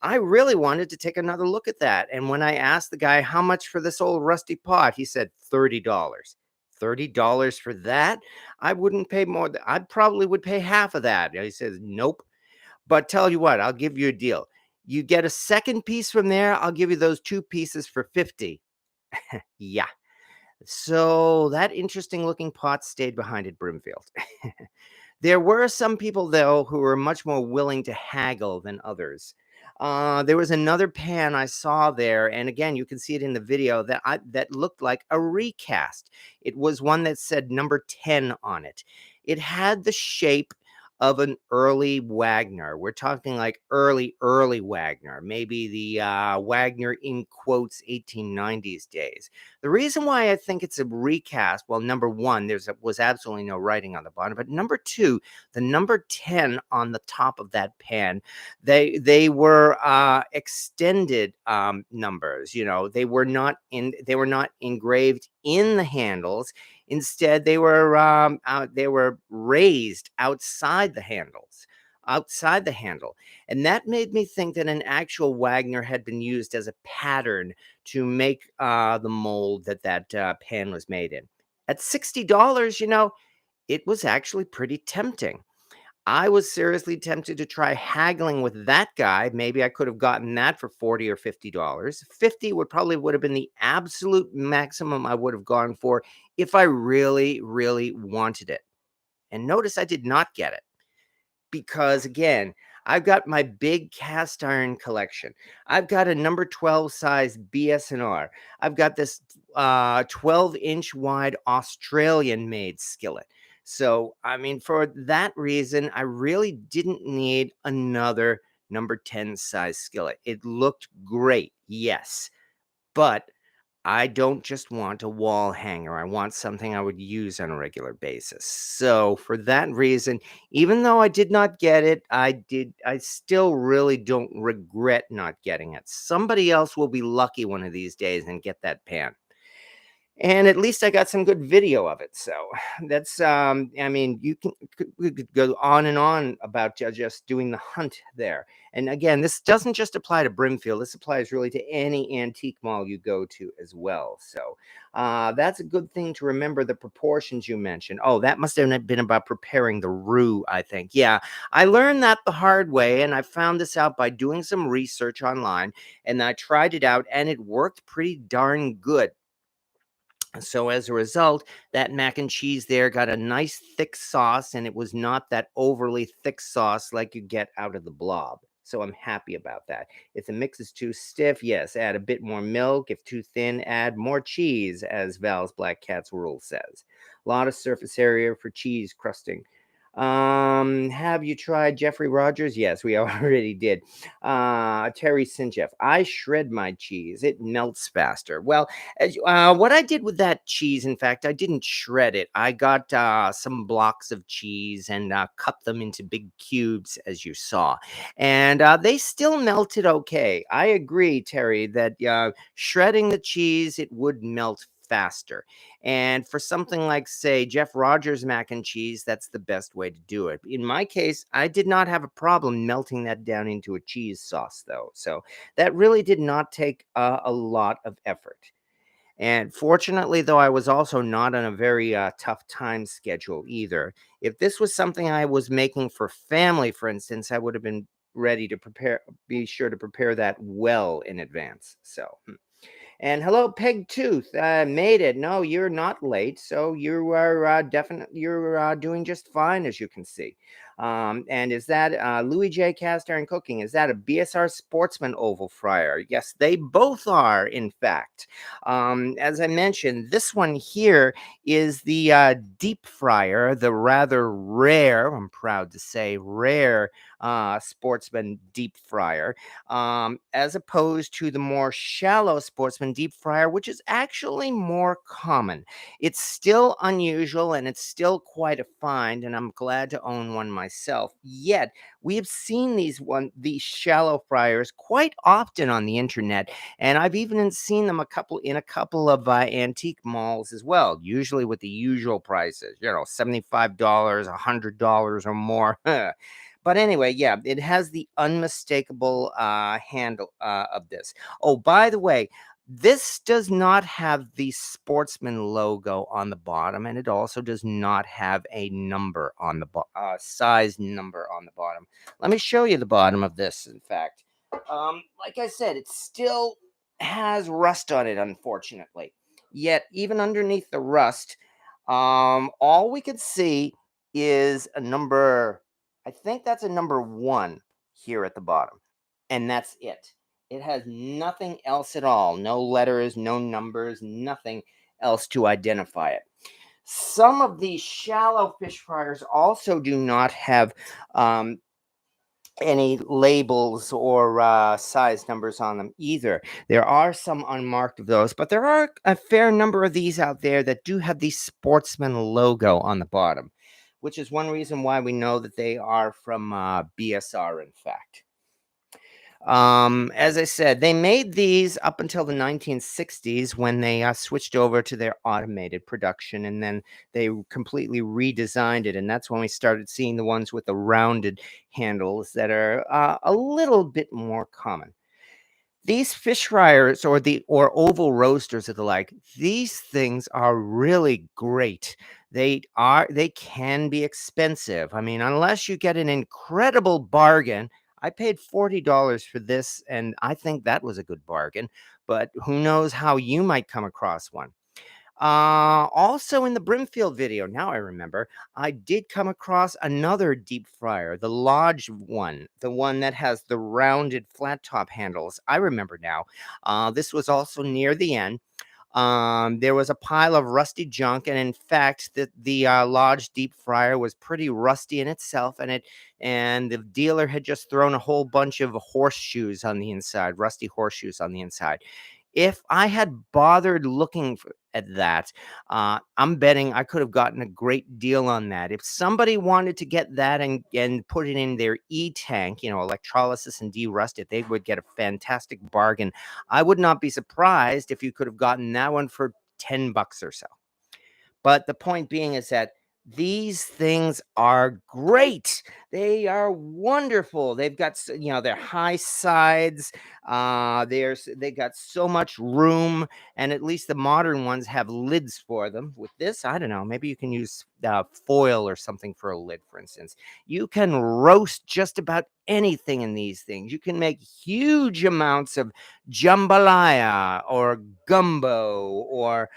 I really wanted to take another look at that. And when I asked the guy how much for this old rusty pot, he said $30. $30 for that? I wouldn't pay more. I probably would pay half of that. He says, nope. But tell you what, I'll give you a deal. You get a second piece from there, I'll give you those 2 pieces for 50. Yeah. So that interesting looking pot stayed behind at Brimfield. There were some people, though, who were much more willing to haggle than others. There was another pan I saw there, and again, you can see it in the video that looked like a recast. It was one that said number 10 on it. It had the shape of an early Wagner. We're talking like early Wagner, maybe the Wagner in quotes 1890s days. The reason why I think it's a recast, well, number one, was absolutely no writing on the bottom, but number two, the number 10 on the top of that pan, they were extended numbers. They were not engraved in the handles. Instead, they were raised outside the handle, and that made me think that an actual Wagner had been used as a pattern to make the mold that pan was made in. At $60, it was actually pretty tempting. I was seriously tempted to try haggling with that guy. Maybe I could have gotten that for $40 or $50. 50 would have been the absolute maximum I would have gone for if I really, really wanted it. And notice I did not get it because, again, I've got my big cast iron collection. I've got a number 12 size BS&R. I've got this 12-inch wide Australian made skillet. So, I mean, for that reason, I really didn't need another number 10 size skillet. It looked great, yes, but I don't just want a wall hanger. I want something I would use on a regular basis. So for that reason, even though I did not get it, I still really don't regret not getting it. Somebody else will be lucky one of these days and get that pan. And at least I got some good video of it. So that's I mean, we could go on and on about just doing the hunt there. And again, this doesn't just apply to Brimfield. This applies really to any antique mall you go to as well. So that's a good thing to remember, the proportions you mentioned. Oh, that must have been about preparing the roux, I think. Yeah, I learned that the hard way, and I found this out by doing some research online, and I tried it out, and it worked pretty darn good. So as a result, that mac and cheese there got a nice thick sauce, and it was not that overly thick sauce like you get out of the blob. So I'm happy about that. If the mix is too stiff, yes, add a bit more milk. If too thin, add more cheese, as Val's Black Cat's rule says. A lot of surface area for cheese crusting. Have you tried Jeffrey Rogers? Yes, we already did. Terry Sinjeff. I shred my cheese. It melts faster. Well, what I did with that cheese, in fact, I didn't shred it. I got some blocks of cheese and cut them into big cubes, as you saw. And they still melted okay. I agree, Terry, that shredding the cheese, it would melt faster. And for something like, say, Jeff Rogers mac and cheese, that's the best way to do it. In my case, I did not have a problem melting that down into a cheese sauce, though. So that really did not take a lot of effort. And fortunately, though, I was also not on a very tough time schedule either. If this was something I was making for family, for instance, I would have been ready to be sure to prepare that well in advance. So, and hello, Peg Tooth. Made it. No, you're not late. So you are definitely you're doing just fine, as you can see. And is that Louis J. Cast Iron Cooking? Is that a BS&R Sportsman oval fryer? Yes, they both are. In fact, as I mentioned, this one here is the deep fryer, the rather rare. I'm proud to say rare Sportsman deep fryer, as opposed to the more shallow Sportsman deep fryer, which is actually more common. It's still unusual and it's still quite a find, and I'm glad to own one myself. Yet we have seen these shallow fryers quite often on the internet, and I've even seen them in a couple of antique malls as well. Usually with the usual prices, $75, $100 or more. But anyway, yeah, it has the unmistakable handle of this. Oh, by the way, this does not have the Sportsman logo on the bottom, and it also does not have a number on the size number on the bottom. Let me show you the bottom of this. In fact, like I said, it still has rust on it, unfortunately. Yet, even underneath the rust, all we could see is a number. I think that's a number 1 here at the bottom, and that's it. It has nothing else at all. No letters, no numbers, nothing else to identify it. Some of these shallow fish fryers also do not have any labels or size numbers on them either. There are some unmarked of those, but there are a fair number of these out there that do have the Sportsman logo on the bottom, which is one reason why we know that they are from BS&R, in fact. As I said, they made these up until the 1960s when they switched over to their automated production, and then they completely redesigned it. And that's when we started seeing the ones with the rounded handles that are a little bit more common. These fish fryers or oval roasters or the like, these things are really great. They can be expensive. I mean, unless you get an incredible bargain. I paid $40 for this, and I think that was a good bargain. But who knows how you might come across one. Also in the Brimfield video, now I remember, I did come across another deep fryer, the Lodge one, the one that has the rounded flat top handles. I remember now. This was also near the end. There was a pile of rusty junk, and in fact, the Lodge deep fryer was pretty rusty in itself, and the dealer had just thrown a whole bunch of horseshoes on the inside, rusty horseshoes on the inside. If I had bothered looking at that, I'm betting I could have gotten a great deal on that. If somebody wanted to get that and put it in their e-tank, electrolysis and derust it, they would get a fantastic bargain. I would not be surprised if you could have gotten that one for $10 or so. But the point being is that these things are great. They are wonderful. They've got, their high sides. They got so much room, and at least the modern ones have lids for them. With this, I don't know. Maybe you can use foil or something for a lid, for instance. You can roast just about anything in these things. You can make huge amounts of jambalaya or gumbo or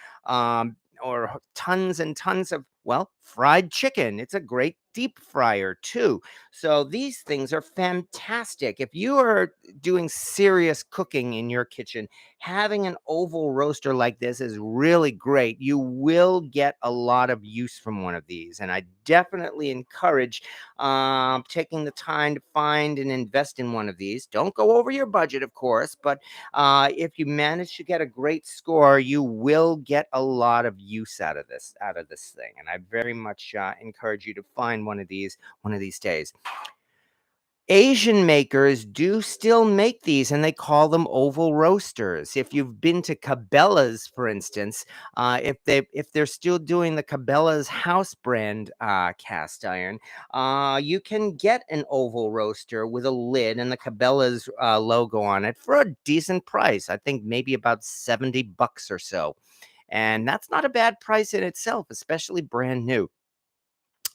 tons and tons of, well, fried chicken. It's a great deep fryer too. So these things are fantastic. If you are doing serious cooking in your kitchen, having an oval roaster like this is really great. You will get a lot of use from one of these. And I definitely encourage taking the time to find and invest in one of these. Don't go over your budget, of course, but if you manage to get a great score, you will get a lot of use out of this thing. And I very much encourage you to find one of these days. Asian makers do still make these, and they call them oval roasters. If you've been to Cabela's, for instance, if they're still doing the Cabela's house brand cast iron, you can get an oval roaster with a lid and the Cabela's logo on it for a decent price. I think maybe about $70 or so, and that's not a bad price in itself, especially brand new.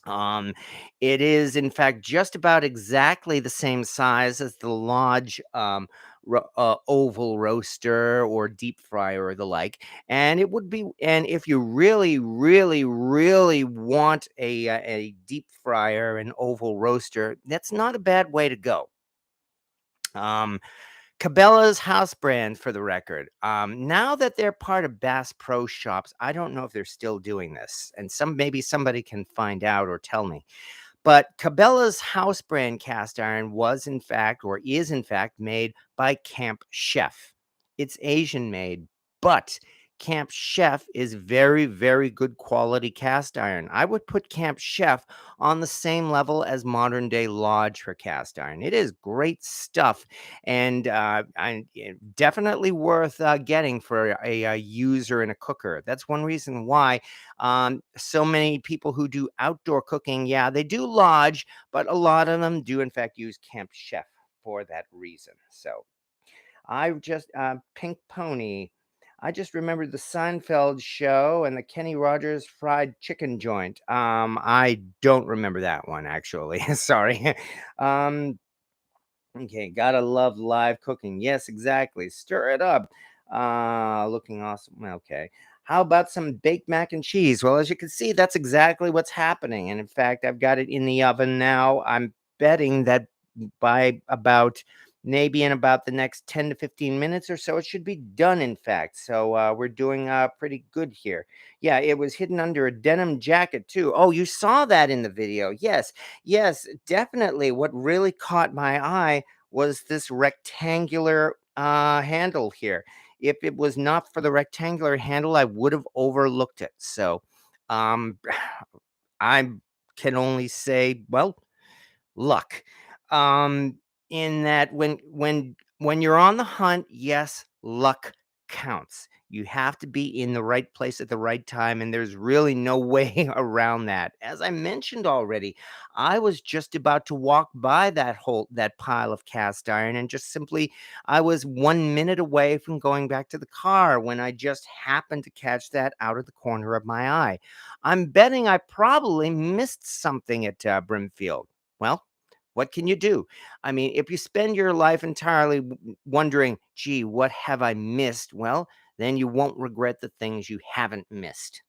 Um, it is, in fact, just about exactly the same size as the Lodge oval roaster or deep fryer or the like. And if you really, really, really want a deep fryer, an oval roaster, that's not a bad way to go. Cabela's house brand, for the record. Now that they're part of Bass Pro Shops, I don't know if they're still doing this, and maybe somebody can find out or tell me. But Cabela's house brand cast iron was in fact, or is in fact, made by Camp Chef. It's Asian made, but Camp Chef is very, very good quality cast iron. I would put Camp Chef on the same level as modern day Lodge for cast iron. It is great stuff, and definitely worth getting for a user and a cooker. That's one reason why so many people who do outdoor cooking, yeah, they do Lodge, but a lot of them do in fact use Camp Chef for that reason. So I just Pink Pony. I just remembered the Seinfeld show and the Kenny Rogers fried chicken joint. I don't remember that one actually. Sorry. um, Okay, gotta love live cooking. Yes, exactly. Stir it up. Looking awesome. Okay. How about some baked mac and cheese? Well, as you can see, that's exactly what's happening. And in fact, I've got it in the oven now. I'm betting that by about maybe in about the next 10 to 15 minutes or so, it should be done, in fact. So we're doing pretty good here. Yeah, it was hidden under a denim jacket, too. Oh, you saw that in the video. Yes. Yes, definitely. What really caught my eye was this rectangular handle here. If it was not for the rectangular handle, I would have overlooked it. So um, I can only say, well, luck. In that when you're on the hunt, yes, luck counts. You have to be in the right place at the right time, and there's really no way around that. As I mentioned already, I was just about to walk by that pile of cast iron and just simply I was 1 minute away from going back to the car when I just happened to catch that out of the corner of my eye. I'm betting I probably missed something at Brimfield. Well, what can you do? I mean, if you spend your life entirely wondering, gee, what have I missed? Well, then you won't regret the things you haven't missed,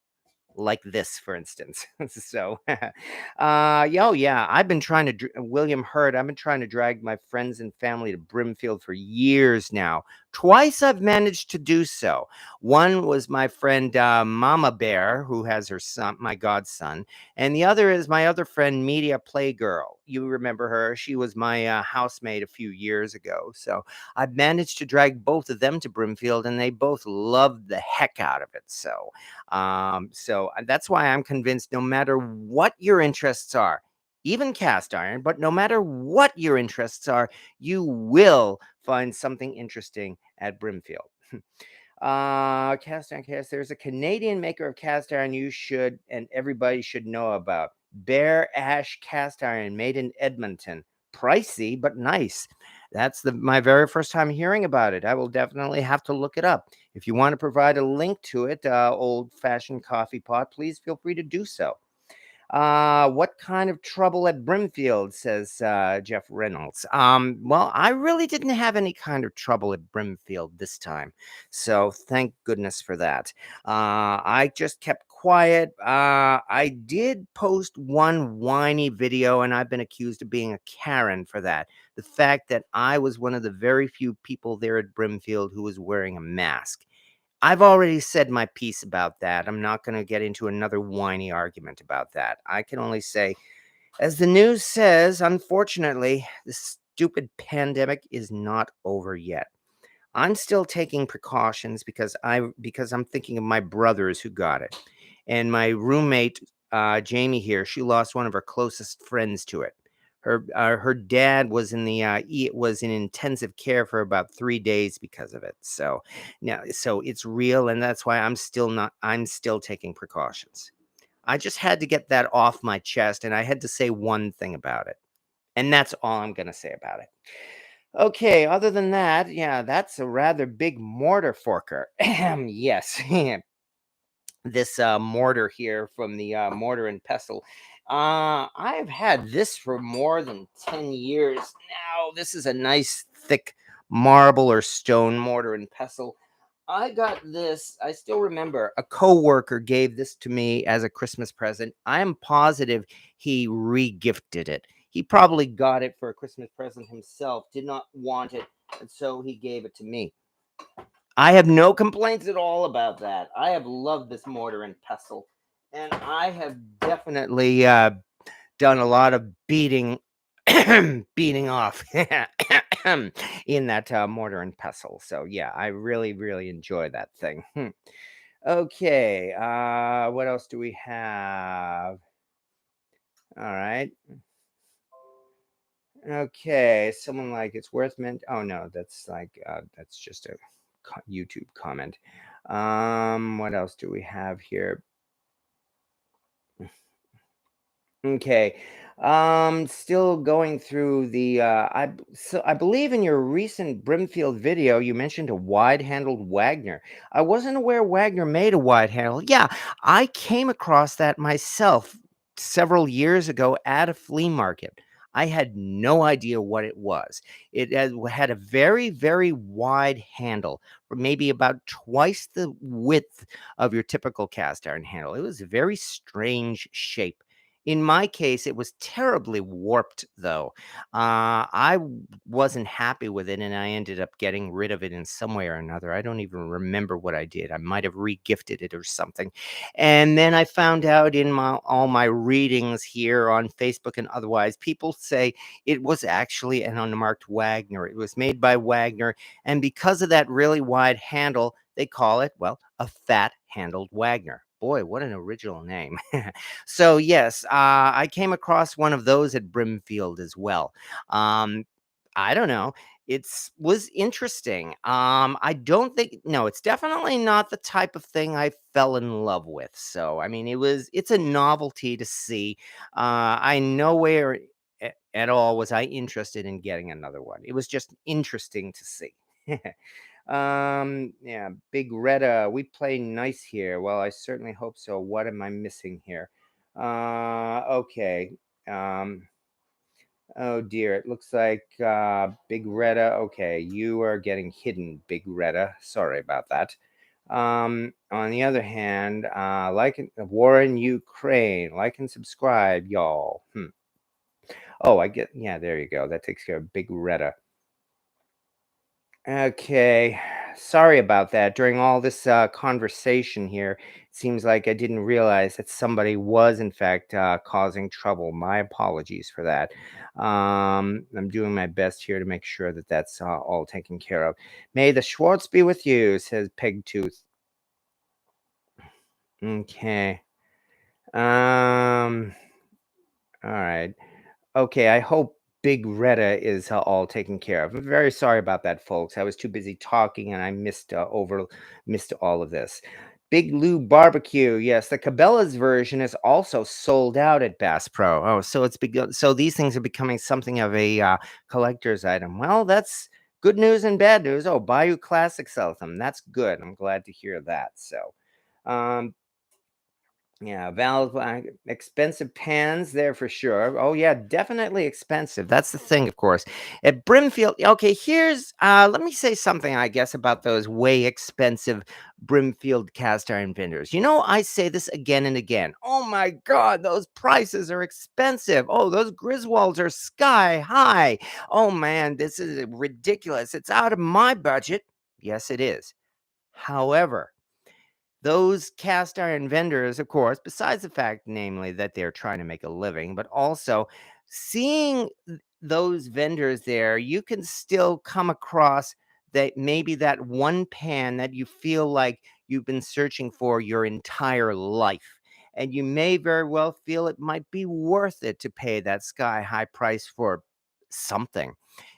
like this, for instance. So, yeah, I've been trying to, William Hurt, I've been trying to drag my friends and family to Brimfield for years now. Twice I've managed to do so. One was my friend Mama Bear, who has her son, my godson, and the other is my other friend, Media Playgirl. You remember her? She was my housemate a few years ago. So I've managed to drag both of them to Brimfield, and they both loved the heck out of it. So that's why I'm convinced no matter what your interests are, even cast iron, but no matter what your interests are, you will find something interesting at Brimfield. Cast iron cast. There's a Canadian maker of cast iron you should and everybody should know about. Bear Ash Cast Iron, made in Edmonton. Pricey but nice. That's my very first time hearing about it. I will definitely have to look it up. If you want to provide a link to it, old fashioned coffee pot, please feel free to do so. What kind of trouble at Brimfield, says Jeff Reynolds. Well, I really didn't have any kind of trouble at Brimfield this time. So thank goodness for that. I just kept quiet. I did post one whiny video, and I've been accused of being a Karen for that. The fact that I was one of the very few people there at Brimfield who was wearing a mask. I've already said my piece about that. I'm not going to get into another whiny argument about that. I can only say, as the news says, unfortunately, the stupid pandemic is not over yet. I'm still taking precautions because I'm thinking of my brothers who got it. And my roommate, Jamie here, she lost one of her closest friends to it. Her dad was was in intensive care for about 3 days because of it. So now, so it's real, and that's why I'm still taking precautions. I just had to get that off my chest, and I had to say one thing about it, and that's all I'm going to say about it. Okay, other than that, yeah, that's a rather big mortar forker. Yes, this mortar here from the Mortar and Pestle. I've had this for more than 10 years now. This is a nice thick marble or stone mortar and pestle. I got this. I still remember a coworker gave this to me as a Christmas present. I am positive he re-gifted it. He probably got it for a Christmas present himself, did not want it, and so he gave it to me. I have no complaints at all about that. I have loved this mortar and pestle, and I have definitely done a lot of beating beating off in that mortar and pestle. So yeah, I really, really enjoy that thing. Okay, what else do we have? All right. Okay, someone like it's worth mint. Oh no, that's just a YouTube comment. What else do we have here? Okay. Still going through the I believe in your recent Brimfield video you mentioned a wide-handled Wagner. I wasn't aware Wagner made a wide handle. Yeah, I came across that myself several years ago at a flea market. I had no idea what it was. It had a very, very wide handle, maybe about twice the width of your typical cast iron handle. It was a very strange shape. In my case, it was terribly warped, though. Wasn't happy with it, and I ended up getting rid of it in some way or another. I don't even remember what I did. I might have re-gifted it or something. And then I found out in all my readings here on Facebook and otherwise, people say it was actually an unmarked Wagner. It was made by Wagner, and because of that really wide handle, they call it, well, a fat-handled Wagner. Boy, what an original name. So yes, I came across one of those at Brimfield as well. Um, I don't know. It's was interesting. I don't think no, it's definitely not the type of thing I fell in love with. So, I mean, it's a novelty to see. I nowhere at all was I interested in getting another one. It was just interesting to see. Yeah, Big Retta, we play nice here. Well, I certainly hope so. What am I missing here? Okay. Um, Oh dear, it looks like Big Retta. Okay, you are getting hidden, Big Retta. Sorry about that. On the other hand, war in Ukraine. Like and subscribe, y'all. Oh, I get. Yeah, there you go. That takes care of Big Retta. Okay. Sorry about that. During all this conversation here, it seems like I didn't realize that somebody was, in fact, causing trouble. My apologies for that. I'm doing my best here to make sure that that's all taken care of. May the Schwartz be with you, says Pegtooth. Okay. Um. All right. Okay, I hope Big Retta is all taken care of. I'm very sorry about that, folks. I was too busy talking and I missed all of this. Big Lou Barbecue. Yes, the Cabela's version is also sold out at Bass Pro. Oh, so so these things are becoming something of a collector's item. Well, that's good news and bad news. Oh, Bayou Classic sells them. That's good. I'm glad to hear that. So, um, yeah, expensive pans there for sure. Oh yeah, definitely expensive. That's the thing, of course. At Brimfield, okay, here's let me say something, I guess, about those way expensive Brimfield cast iron vendors. You know, I say this again and again. Oh my God, those prices are expensive. Oh, those Griswolds are sky high. Oh man, this is ridiculous. It's out of my budget. Yes, it is. However, those cast iron vendors, of course, besides the fact, namely, that they're trying to make a living, but also seeing those vendors there, you can still come across that maybe that one pan that you feel like you've been searching for your entire life. And you may very well feel it might be worth it to pay that sky high price for something.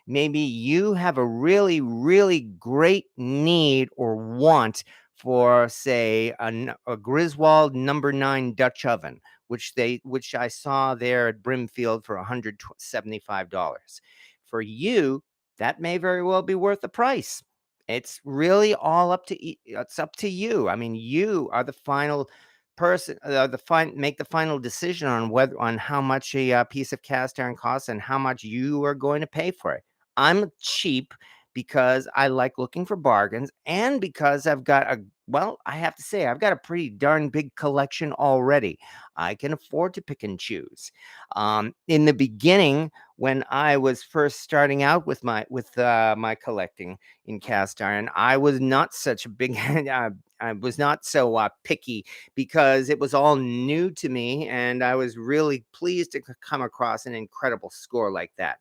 Maybe you have a really, really great need or want for, say, a Griswold number 9 Dutch oven, which I saw there at Brimfield for $175. For you, that may very well be worth the price. It's really all it's up to you. I mean, you are the final person, make the final decision on whether on how much a piece of cast iron costs and how much you are going to pay for it. I'm cheap because I like looking for bargains and because I have to say, I've got a pretty darn big collection already. I can afford to pick and choose. In the beginning, when I was first starting out with my collecting in cast iron, I was not such a big. I was not so picky because it was all new to me, and I was really pleased to come across an incredible score like that.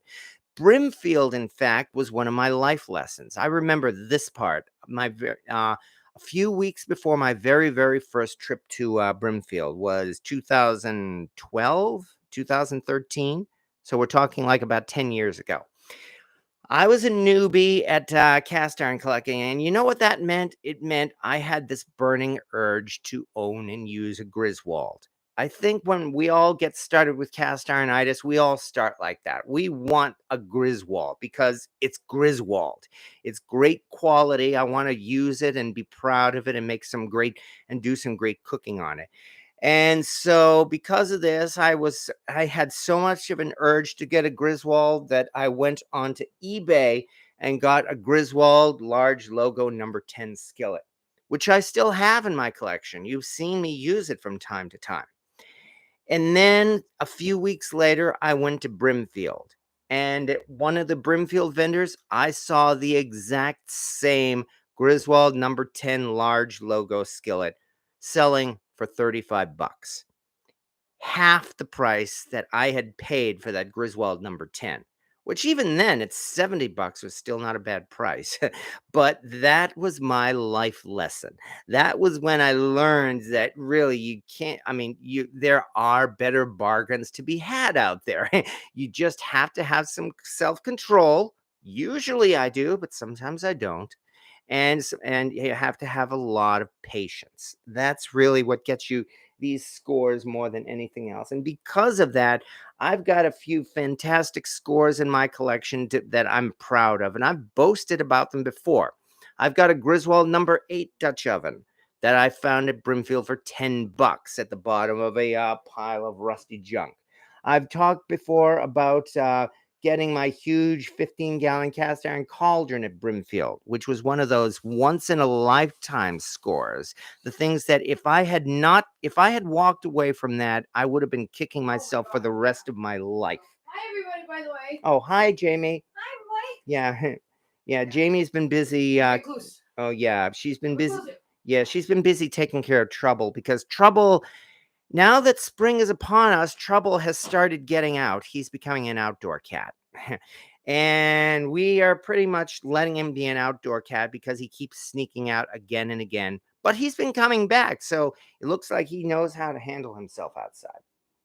Brimfield, in fact, was one of my life lessons. I remember this part. A few weeks before my very, very first trip to Brimfield was 2012, 2013. So we're talking like about 10 years ago. I was a newbie at cast iron collecting, and you know what that meant? It meant I had this burning urge to own and use a Griswold. I think when we all get started with cast ironitis, we all start like that. We want a Griswold because it's Griswold. It's great quality. I want to use it and be proud of it and do some great cooking on it. And so because of this, I had so much of an urge to get a Griswold that I went onto eBay and got a Griswold large logo number 10 skillet, which I still have in my collection. You've seen me use it from time to time. And then a few weeks later, I went to Brimfield. And at one of the Brimfield vendors, I saw the exact same Griswold number 10 large logo skillet selling for 35 bucks, half the price that I had paid for that Griswold number 10, which even then at 70 bucks was still not a bad price. But that was my life lesson. That was when I learned that really you can't, I mean, there are better bargains to be had out there. You just have to have some self-control Usually I do, but sometimes I don't. And you have to have a lot of patience. That's really what gets you these scores more than anything else. And because of that, I've got a few fantastic scores in my collection that I'm proud of, and I've boasted about them before. I've got a Griswold number 8 Dutch oven that I found at Brimfield for $10 at the bottom of a pile of rusty junk. I've talked before about getting my huge 15-gallon cast iron cauldron at Brimfield, which was one of those once in a lifetime scores. The things that if I had walked away from that, I would have been kicking myself for the rest of my life. Hi, everybody, by the way. Oh, hi, Jamie. Hi, everybody. Yeah, yeah. Jamie's been busy. Oh, yeah. She's been busy. Yeah, she's been busy taking care of Trouble because Trouble, now that spring is upon us, Trouble has started getting out. He's becoming an outdoor cat. And we are pretty much letting him be an outdoor cat because he keeps sneaking out again and again. But he's been coming back. So it looks like he knows how to handle himself outside.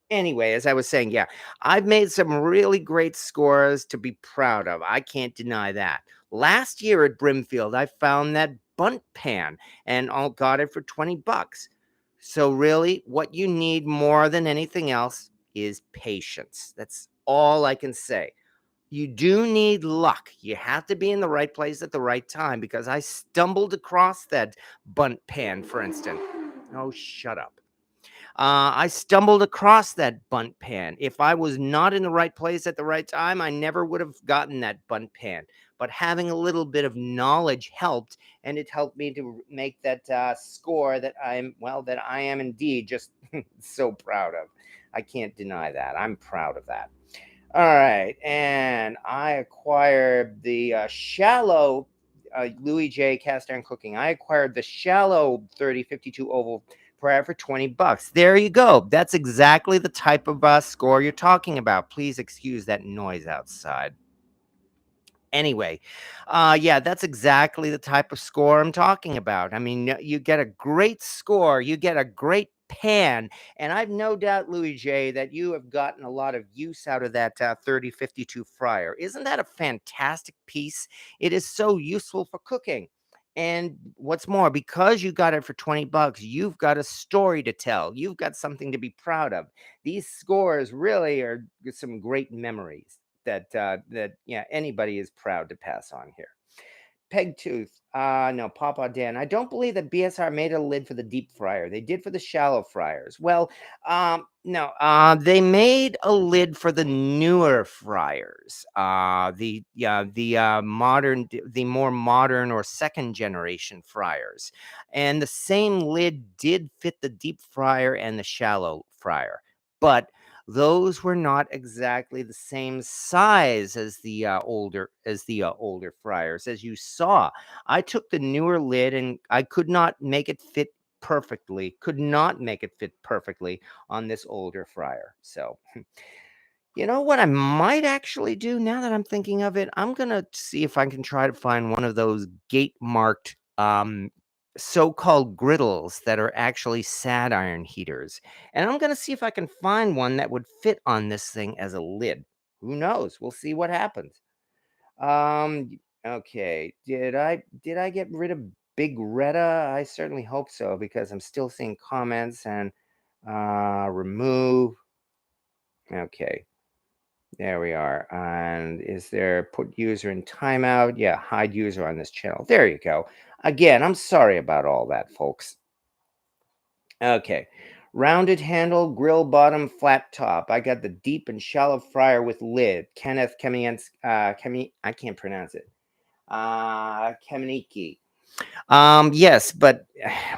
Anyway, as I was saying, yeah, I've made some really great scores to be proud of. I can't deny that. Last year at Brimfield, I found that bunt pan and all got it for $20. So really, what you need more than anything else is patience. That's all I can say. You do need luck. You have to be in the right place at the right time because I stumbled across that bunt pan, for instance. Oh, shut up. I stumbled across that bunt pan. If I was not in the right place at the right time, I never would have gotten that bunt pan. But having a little bit of knowledge helped, and it helped me to make that score that that I am indeed just so proud of. I can't deny that. I'm proud of that. All right, and I acquired the shallow Louis J cast iron cooking. I acquired the shallow 3052 oval fryer for $20. There you go. That's exactly the type of score you're talking about. Please excuse that noise outside. Anyway, yeah, that's exactly the type of score I'm talking about. I mean, you get a great score, you get a great pan, and I've no doubt, Louis J, that you have gotten a lot of use out of that 3052 fryer. Isn't that a fantastic piece? It is so useful for cooking. And what's more, because you got it for $20, you've got a story to tell. You've got something to be proud of. These scores really are some great memories that yeah, anybody is proud to pass on here. Peg tooth. No, Papa Dan. I don't believe that BSR made a lid for the deep fryer. They did for the shallow fryers. Well, no, they made a lid for the newer fryers. The more modern or second generation fryers, and the same lid did fit the deep fryer and the shallow fryer, but those were not exactly the same size as the older fryers. As you saw, I took the newer lid and I could not make it fit perfectly. Could not make it fit perfectly on this older fryer. So, you know what I might actually do now that I'm thinking of it? I'm gonna see if I can try to find one of those gate marked so-called griddles that are actually sad iron heaters. And I'm gonna see if I can find one that would fit on this thing as a lid. Who knows? We'll see what happens. Okay. Did I get rid of Big Retta? I certainly hope so because I'm still seeing comments and remove. Okay. There we are. And is there put user in timeout? Yeah, hide user on this channel. There you go. Again, I'm sorry about all that, folks. Okay. Rounded handle, grill bottom, flat top. I got the deep and shallow fryer with lid. Kenneth Kemians, I can't pronounce it. Kemeniki. Yes, but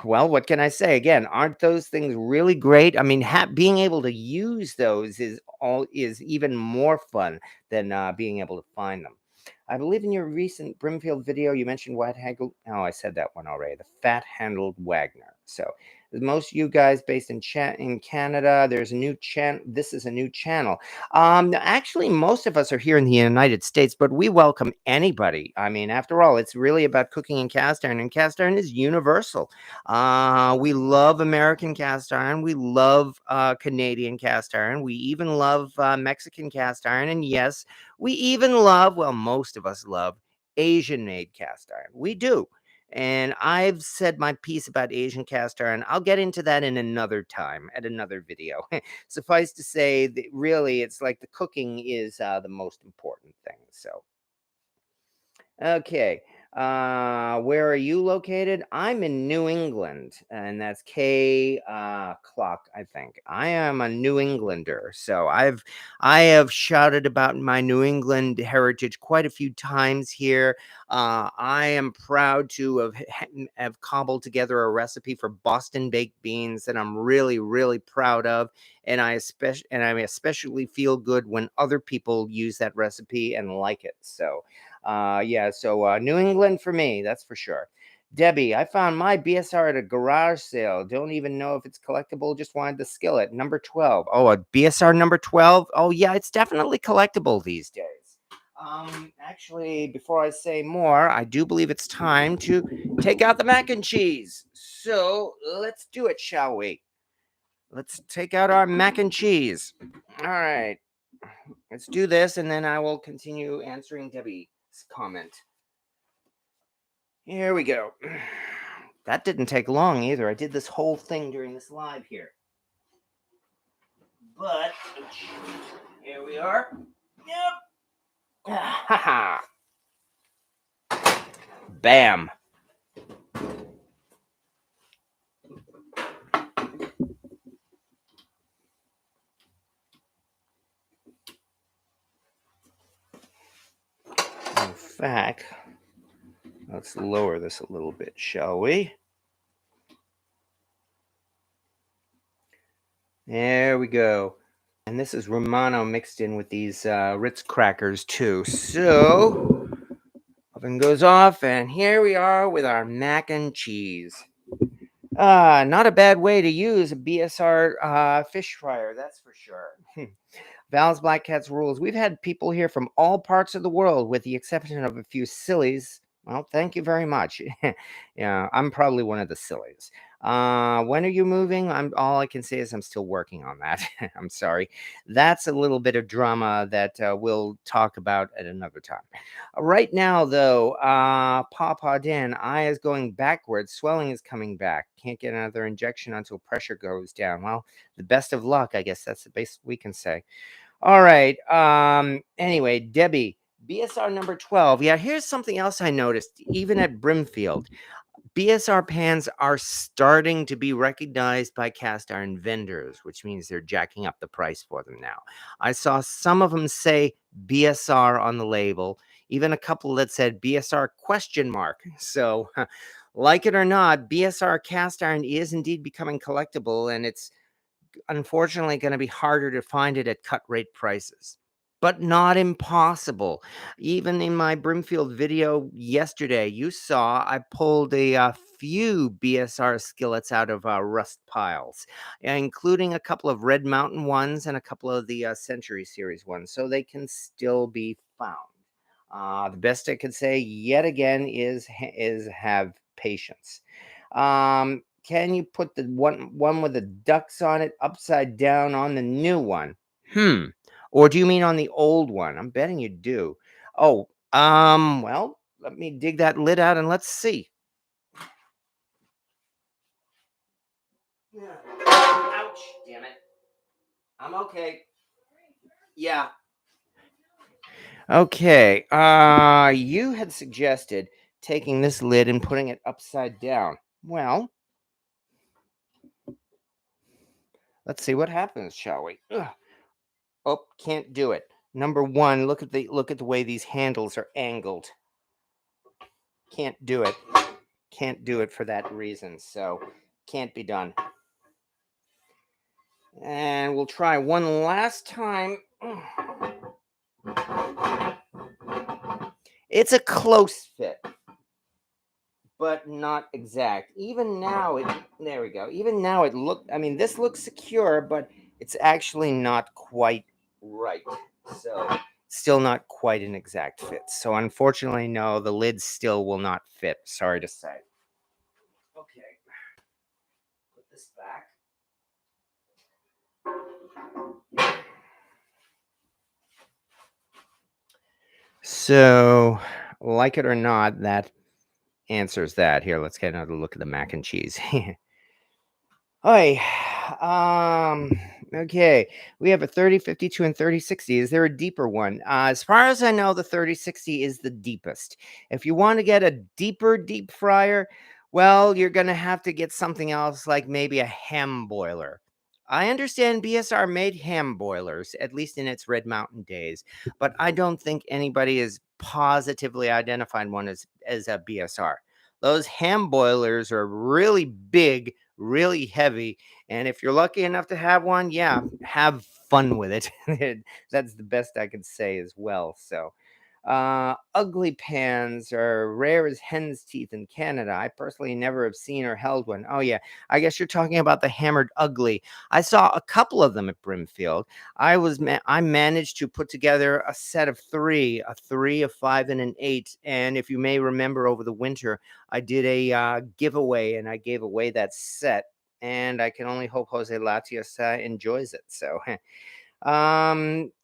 well, what can I say? Again, aren't those things really great? I mean, being able to use those is even more fun than being able to find them. I believe in your recent Brimfield video, you mentioned wide handled. Oh, I said that one already. The fat handled Wagner. So Most of you guys based in Canada, there's a new channel. This is a new channel. Actually, most of us are here in the United States, but we welcome anybody. I mean, after all, it's really about cooking in cast iron, and cast iron is universal. We love American cast iron. We love Canadian cast iron. We even love Mexican cast iron. And yes, we even love, well, most of us love Asian made cast iron. We do. And I've said my piece about Asian cast iron. I'll get into that in another time at another video. Suffice to say that really it's like the cooking is the most important thing. So, okay. Where are you located? I'm in New England, and that's K clock, I think. I am a New Englander, so I have shouted about my New England heritage quite a few times here. I am proud to have cobbled together a recipe for Boston baked beans that I'm really, really proud of, and I especially feel good when other people use that recipe and like it. So. Yeah, so New England for me, that's for sure. Debbie, I found my BSR at a garage sale. Don't even know if it's collectible. Just wanted the skillet. Number 12. Oh, a BSR number 12? Oh, yeah, it's definitely collectible these days. Actually, before I say more, I do believe it's time to take out the mac and cheese. So let's do it, shall we? Let's take out our mac and cheese. All right. Let's do this, and then I will continue answering Debbie's comment. Here we go. That didn't take long either. I did this whole thing during this live here. But here we are. Yep. Ha ha. Bam. In fact, let's lower this a little bit, shall we? There we go. And this is Romano mixed in with these Ritz Crackers too. So, oven goes off, and here we are with our mac and cheese. Not a bad way to use a BS&R fish fryer, that's for sure. Val's Black Cat's rules. We've had people here from all parts of the world, with the exception of a few sillies. Well, thank you very much. Yeah, I'm probably one of the sillies. When are you moving? All I can say is I'm still working on that. I'm sorry. That's a little bit of drama that we'll talk about at another time. Right now, though, Papa Dan, eye is going backwards. Swelling is coming back. Can't get another injection until pressure goes down. Well, the best of luck, I guess that's the best we can say. All right. Anyway, Debbie, BSR number 12. Yeah, here's something else I noticed, even at Brimfield. BSR pans are starting to be recognized by cast iron vendors, which means they're jacking up the price for them now. I saw some of them say BSR on the label, even a couple that said BSR question mark. So, like it or not, BSR cast iron is indeed becoming collectible, and it's unfortunately going to be harder to find it at cut rate prices, but not impossible. Even in my Brimfield video yesterday, you saw I pulled a few BSR skillets out of rust piles, including a couple of Red Mountain ones and a couple of the Century Series ones, so they can still be found. The best I could say yet again is have patience. Can you put the one with the ducks on it upside down on the new one? Or do you mean on the old one? I'm betting you do. Oh, well, let me dig that lid out and let's see. Ouch, damn it. I'm okay. Yeah. Okay. You had suggested taking this lid and putting it upside down. Well, let's see what happens, shall we? Ugh. Oh, can't do it. Number one, look at the way these handles are angled. Can't do it. Can't do it for that reason. So can't be done. And we'll try one last time. It's a close fit, but not exact. Even now, there we go. Even now, I mean, this looks secure, but it's actually not quite right. So, still not quite an exact fit. So, unfortunately, no, the lid still will not fit. Sorry to say. Okay, put this back. So, like it or not, that answers that. Here, let's get another look at the mac and cheese. Hi. Okay. We have a 3052 and 3060. Is there a deeper one? As far as I know, the 3060 is the deepest. If you want to get a deeper deep fryer, well, you're going to have to get something else like maybe a ham boiler. I understand BSR made ham boilers, at least in its Red Mountain days, but I don't think anybody has positively identified one as a BSR. Those ham boilers are really big, really heavy, and if you're lucky enough to have one, yeah, have fun with it. That's the best I could say as well. So, ugly pans are rare as hen's teeth in Canada. I personally never have seen or held one. Oh yeah, I guess you're talking about the hammered ugly. I saw a couple of them at Brimfield. I managed to put together a set of three, a 3, a 5, and an 8. And if you may remember, over the winter, I did a giveaway, and I gave away that set. And I can only hope Jose Latios enjoys it. So,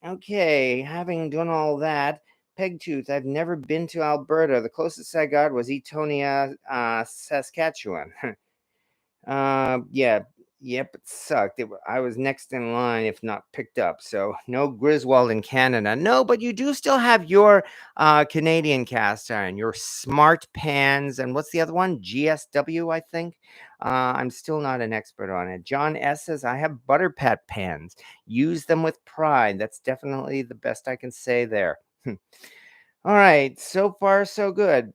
okay, having done all that, Pegtooth, I've never been to Alberta. The closest I got was Etonia, Saskatchewan. Yeah, yep, it sucked. I was next in line, if not picked up. So no Griswold in Canada. No, but you do still have your Canadian cast iron, your smart pans, and what's the other one? GSW, I think. I'm still not an expert on it. John S says I have butter pat pans. Use them with pride. That's definitely the best I can say there. All right, so far so good.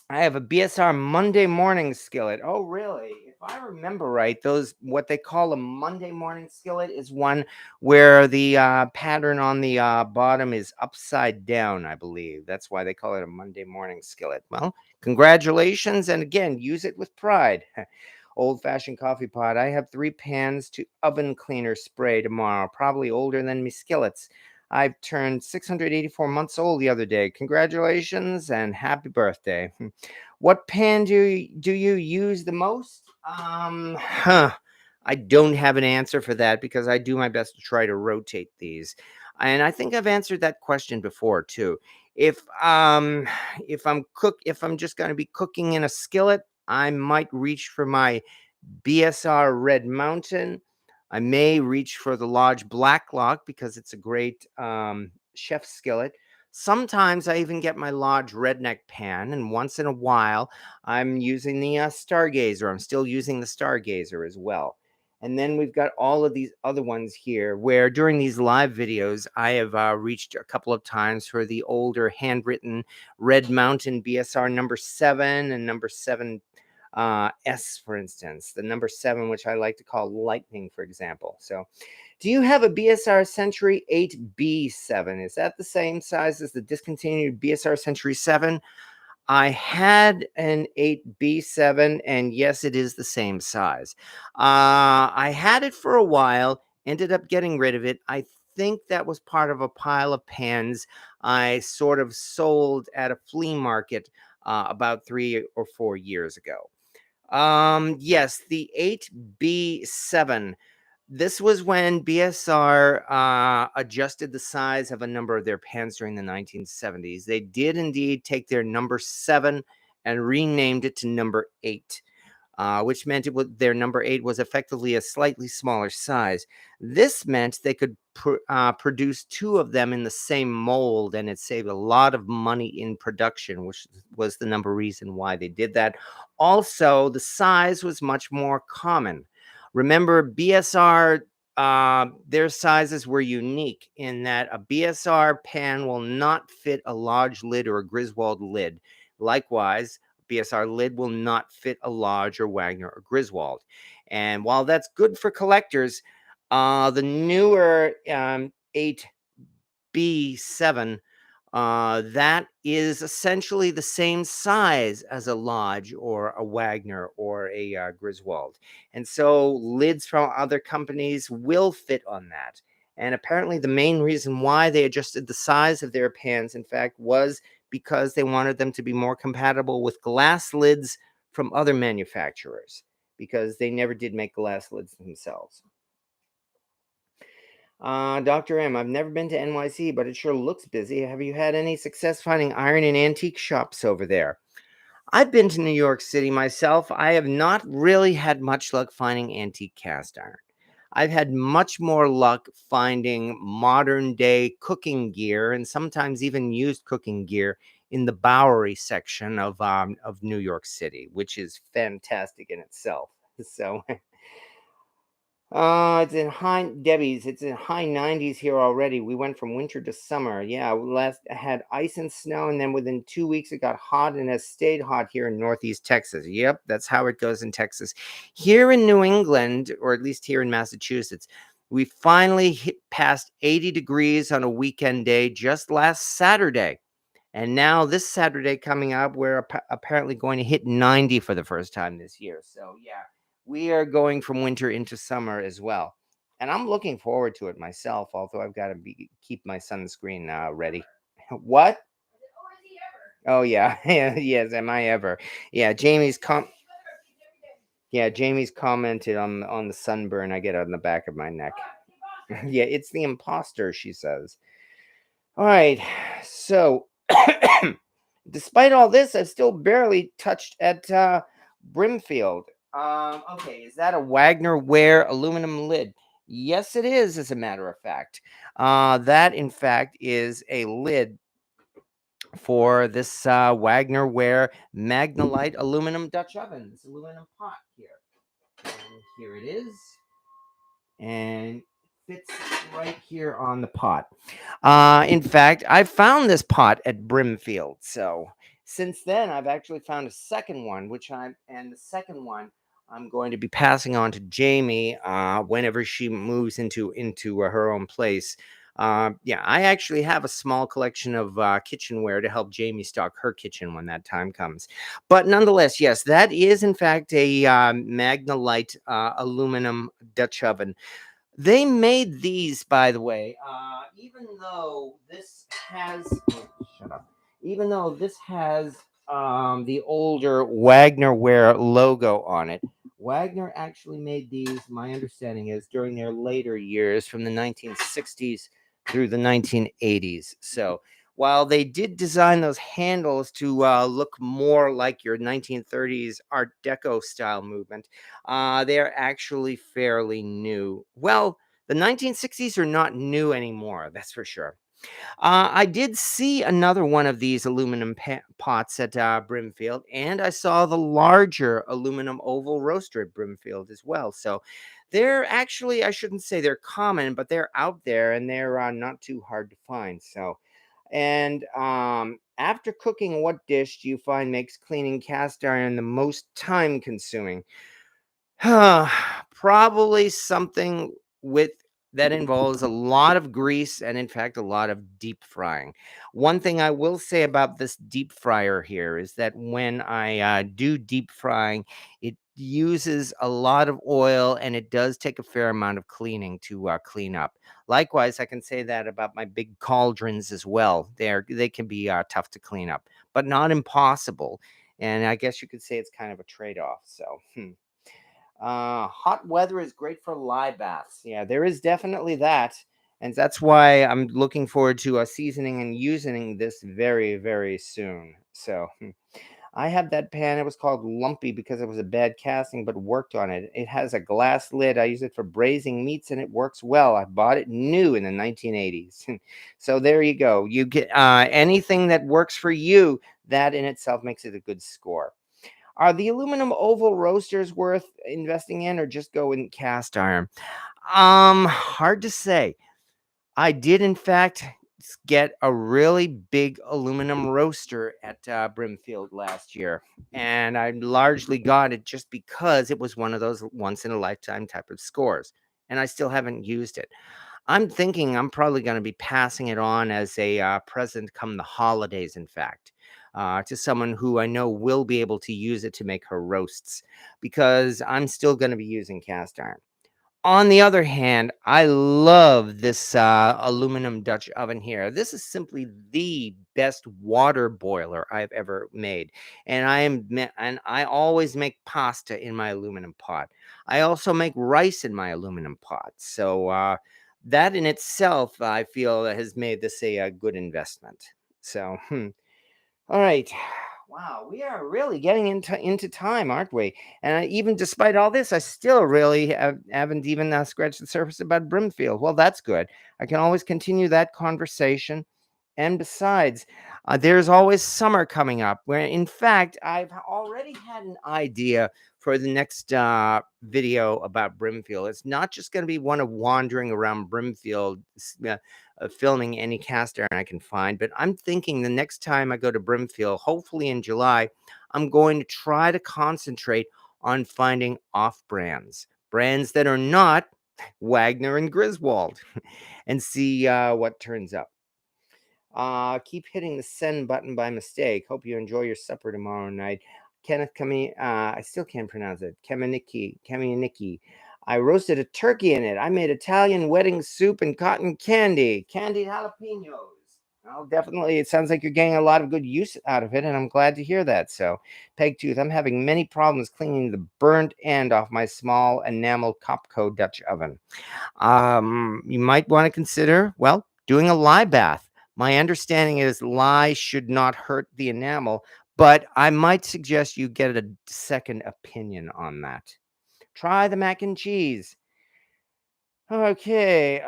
I have a BSR Monday morning skillet. Oh, really? If I remember right, those what they call a Monday morning skillet is one where the pattern on the bottom is upside down, I believe. That's why they call it a Monday morning skillet. Well, congratulations. And again, use it with pride. Old-fashioned coffee pot. I have 3 pans to oven cleaner spray tomorrow, probably older than me skillets. I've turned 684 months old the other day. Congratulations and happy birthday. What pan do you use the most? I don't have an answer for that because I do my best to try to rotate these. And I think I've answered that question before too. If I'm just going to be cooking in a skillet, I might reach for my BSR Red Mountain. I may reach for the Lodge Blacklock because it's a great chef skillet. Sometimes I even get my Lodge Redneck pan, and once in a while, I'm using the Stargazer. I'm still using the Stargazer as well. And then we've got all of these other ones here where during these live videos, I have reached a couple of times for the older handwritten Red Mountain BSR number 7 and number 7 S, for instance, the number 7, which I like to call lightning, for example. So, do you have a BSR Century 8B7? Is that the same size as the discontinued BSR Century 7? I had an 8B7, and yes, it is the same size. I had it for a while, ended up getting rid of it. I think that was part of a pile of pans I sort of sold at a flea market about 3 or 4 years ago. Yes, the 8B7. This was when BSR adjusted the size of a number of their pans during the 1970s. They did indeed take their number 7 and renamed it to number 8. Which meant their number 8 was effectively a slightly smaller size. This meant they could produce 2 of them in the same mold, and it saved a lot of money in production, which was the number reason why they did that. Also, the size was much more common. Remember, BSR, their sizes were unique in that a BSR pan will not fit a large lid or a Griswold lid. Likewise, BSR lid will not fit a Lodge or Wagner or Griswold. And while that's good for collectors, the newer 8B7 That is essentially the same size as a Lodge or a Wagner or a Griswold. And so lids from other companies will fit on that. And apparently, the main reason why they adjusted the size of their pans, in fact, was because they wanted them to be more compatible with glass lids from other manufacturers, because they never did make glass lids themselves. Dr. M, I've never been to NYC, but it sure looks busy. Have you had any success finding iron and antique shops over there? I've been to New York City myself. I have not really had much luck finding antique cast iron. I've had much more luck finding modern day cooking gear and sometimes even used cooking gear in the Bowery section of New York City, which is fantastic in itself. So it's in high Debbie's. It's in high 90s here already. We went from winter to summer. Yeah, we last had ice and snow, and then within 2 weeks it got hot and has stayed hot here in Northeast Texas. Yep, that's how it goes in Texas. Here in New England, or at least here in Massachusetts, we finally hit past 80 degrees on a weekend day just last Saturday. And now this Saturday coming up, we're apparently going to hit 90 for the first time this year. So yeah, we are going from winter into summer as well. And I'm looking forward to it myself, although I've got to keep my sunscreen ready. What? Oh yeah. Yes, am I ever? Yeah, Jamie's commented on the sunburn I get on the back of my neck. Yeah, it's the imposter, she says. All right. So despite all this, I've still barely touched at Brimfield. Okay, is that a Wagner ware aluminum lid? Yes, it is, as a matter of fact. That, in fact, is a lid for this Wagner ware Magnolite aluminum Dutch oven. This aluminum pot here. And here it is. And fits right here on the pot. In fact, I found this pot at Brimfield. So since then, I've actually found a second one, and the second one I'm going to be passing on to Jamie whenever she moves into her own place. Yeah, I actually have a small collection of kitchenware to help Jamie stock her kitchen when that time comes. But nonetheless, yes, that is in fact a Magnolite aluminum Dutch oven. They made these, by the way, even though this has, shut up, even though this has the older Wagner ware logo on it. Wagner actually made these, my understanding is, during their later years from the 1960s through the 1980s. So while they did design those handles to look more like your 1930s Art Deco style movement, they're actually fairly new. Well, the 1960s are not new anymore, that's for sure. I did see another one of these aluminum pots at Brimfield, and I saw the larger aluminum oval roaster at Brimfield as well. So they're actually, I shouldn't say they're common, but they're out there and they're not too hard to find. So, and after cooking, what dish do you find makes cleaning cast iron the most time consuming? Probably something with that involves a lot of grease and in fact a lot of deep frying. One thing I will say about this deep fryer here is that when I do deep frying, it uses a lot of oil and it does take a fair amount of cleaning to clean up. Likewise, I can say that about my big cauldrons as well. They can be tough to clean up, but not impossible. And I guess you could say it's kind of a trade-off. So hot weather is great for lye baths. Yeah, there is definitely that. And that's why I'm looking forward to seasoning and using this very, very soon. So I have that pan. It was called Lumpy because it was a bad casting, but worked on it. It has a glass lid. I use it for braising meats and it works well. I bought it new in the 1980s. So there you go. You get anything that works for you, that in itself makes it a good score. Are the aluminum oval roasters worth investing in or just go in cast iron? Hard to say. I did, in fact, get a really big aluminum roaster at Brimfield last year. And I largely got it just because it was one of those once in a lifetime type of scores. And I still haven't used it. I'm thinking I'm probably going to be passing it on as a present come the holidays, in fact, to someone who I know will be able to use it to make her roasts because I'm still going to be using cast iron. On the other hand, I love this aluminum Dutch oven here. This is simply the best water boiler I've ever made, and I always make pasta in my aluminum pot. I also make rice in my aluminum pot. So that in itself, I feel, has made this a good investment. So, all right. Wow, we are really getting into time, aren't we? And even despite all this, I still really haven't even scratched the surface about Brimfield. Well, that's good. I can always continue that conversation. And besides, there's always summer coming up, where in fact, I've already had an idea for the next video about Brimfield. It's not just going to be one of wandering around Brimfield, filming any cast iron I can find, but I'm thinking the next time I go to Brimfield, hopefully in July, I'm going to try to concentrate on finding off brands that are not Wagner and Griswold, and see what turns up. Keep hitting the send button by mistake. Hope you enjoy your supper tomorrow night. Kenneth I still can't pronounce it. Kamianiki. I roasted a turkey in it. I made Italian wedding soup and cotton candy. Candied jalapenos. Well, definitely, it sounds like you're getting a lot of good use out of it, and I'm glad to hear that. So, Pegtooth, I'm having many problems cleaning the burnt end off my small enamel Copco Dutch oven. You might want to consider, well, doing a lye bath. My understanding is lye should not hurt the enamel, but I might suggest you get a second opinion on that. Try the mac and cheese. Okay,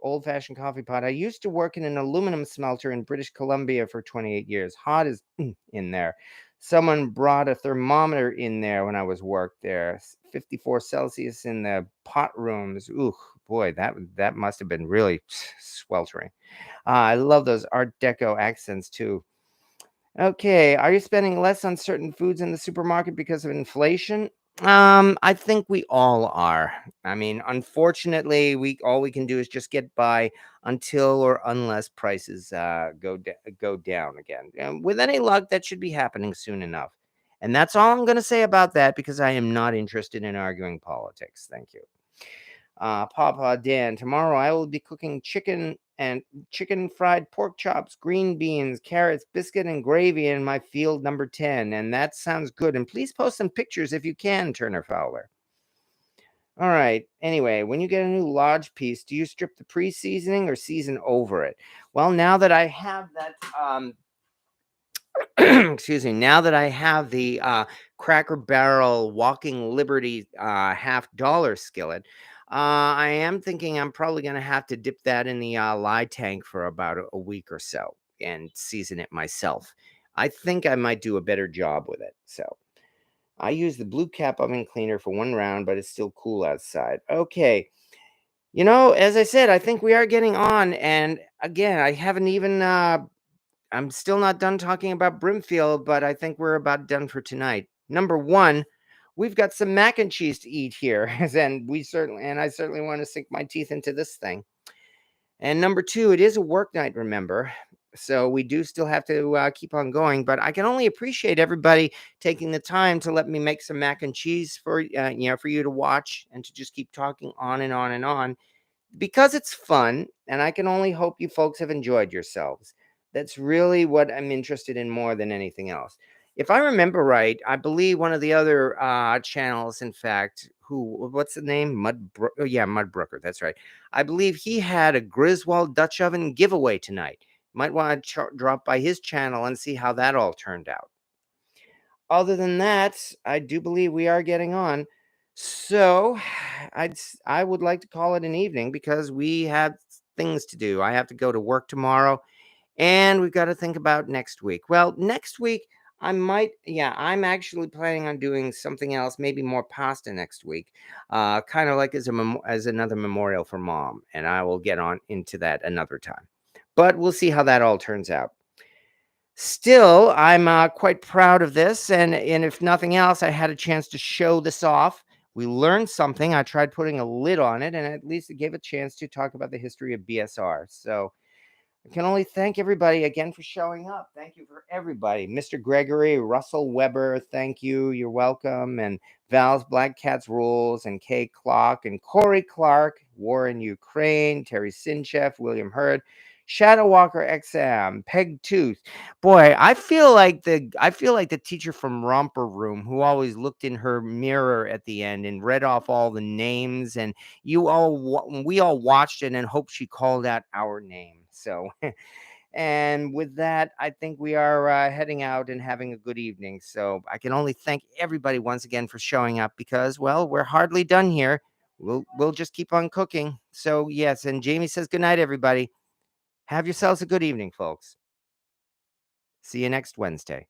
old-fashioned coffee pot. I used to work in an aluminum smelter in British Columbia for 28 years. Hot as in there. Someone brought a thermometer in there when I was worked there. 54 Celsius in the pot rooms. Ooh, boy, that must have been really sweltering. I love those Art Deco accents too. Okay, are you spending less on certain foods in the supermarket because of inflation? I think we all are. I mean, unfortunately, all we can do is just get by until or unless prices go down again. And with any luck, that should be happening soon enough. And that's all I'm going to say about that because I am not interested in arguing politics. Thank you. Papa Dan, tomorrow I will be cooking chicken fried pork chops, green beans, carrots, biscuit, and gravy in my field number 10. And that sounds good. And please post some pictures if you can, Turner Fowler. All right. Anyway, when you get a new lodge piece, do you strip the pre-seasoning or season over it? Well, now that I have that excuse me, now that I have the Cracker Barrel Walking Liberty $half skillet, I am thinking I'm probably going to have to dip that in the lye tank for about a week or so and season it myself. I think I might do a better job with it. So I use the Blue Cap oven cleaner for one round, but it's still cool outside. Okay. As I said, I think we are getting on. And again, I haven't even I'm still not done talking about Brimfield, but I think we're about done for tonight. Number one, we've got some mac and cheese to eat here, and I certainly want to sink my teeth into this thing. And number two, it is a work night, remember, so we do still have to keep on going. But I can only appreciate everybody taking the time to let me make some mac and cheese for for you to watch and to just keep talking on and on and on because it's fun, and I can only hope you folks have enjoyed yourselves. That's really what I'm interested in more than anything else. If I remember right, I believe one of the other channels, in fact, what's the name? Mudbrooker. That's right. I believe he had a Griswold Dutch oven giveaway tonight. Might want to drop by his channel and see how that all turned out. Other than that, I do believe we are getting on. So I would like to call it an evening because we have things to do. I have to go to work tomorrow and we've got to think about next week. Well, next week I'm actually planning on doing something else, maybe more pasta next week. Kind of like as another memorial for Mom, and I will get on into that another time. But we'll see how that all turns out. Still, I'm quite proud of this, and if nothing else, I had a chance to show this off We learned something. I tried putting a lid on it, and at least it gave a chance to talk about the history of BSR. So I can only thank everybody again for showing up. Thank you for everybody. Mr. Gregory, Russell Weber, thank you. You're welcome. And Val's Black Cats Rules, and Kay Clock, and Corey Clark, War in Ukraine, Terry Sinchef, William Hurd, Shadow Walker XM, Peg Tooth. Boy, I feel like the teacher from Romper Room who always looked in her mirror at the end and read off all the names, and we all watched it and hoped she called out our name. So and with that, I think we are heading out and having a good evening. So I can only thank everybody once again for showing up, because, well, we're hardly done here. We'll just keep on cooking. So yes, and Jamie says good night, everybody. Have yourselves a good evening, folks. See you next Wednesday.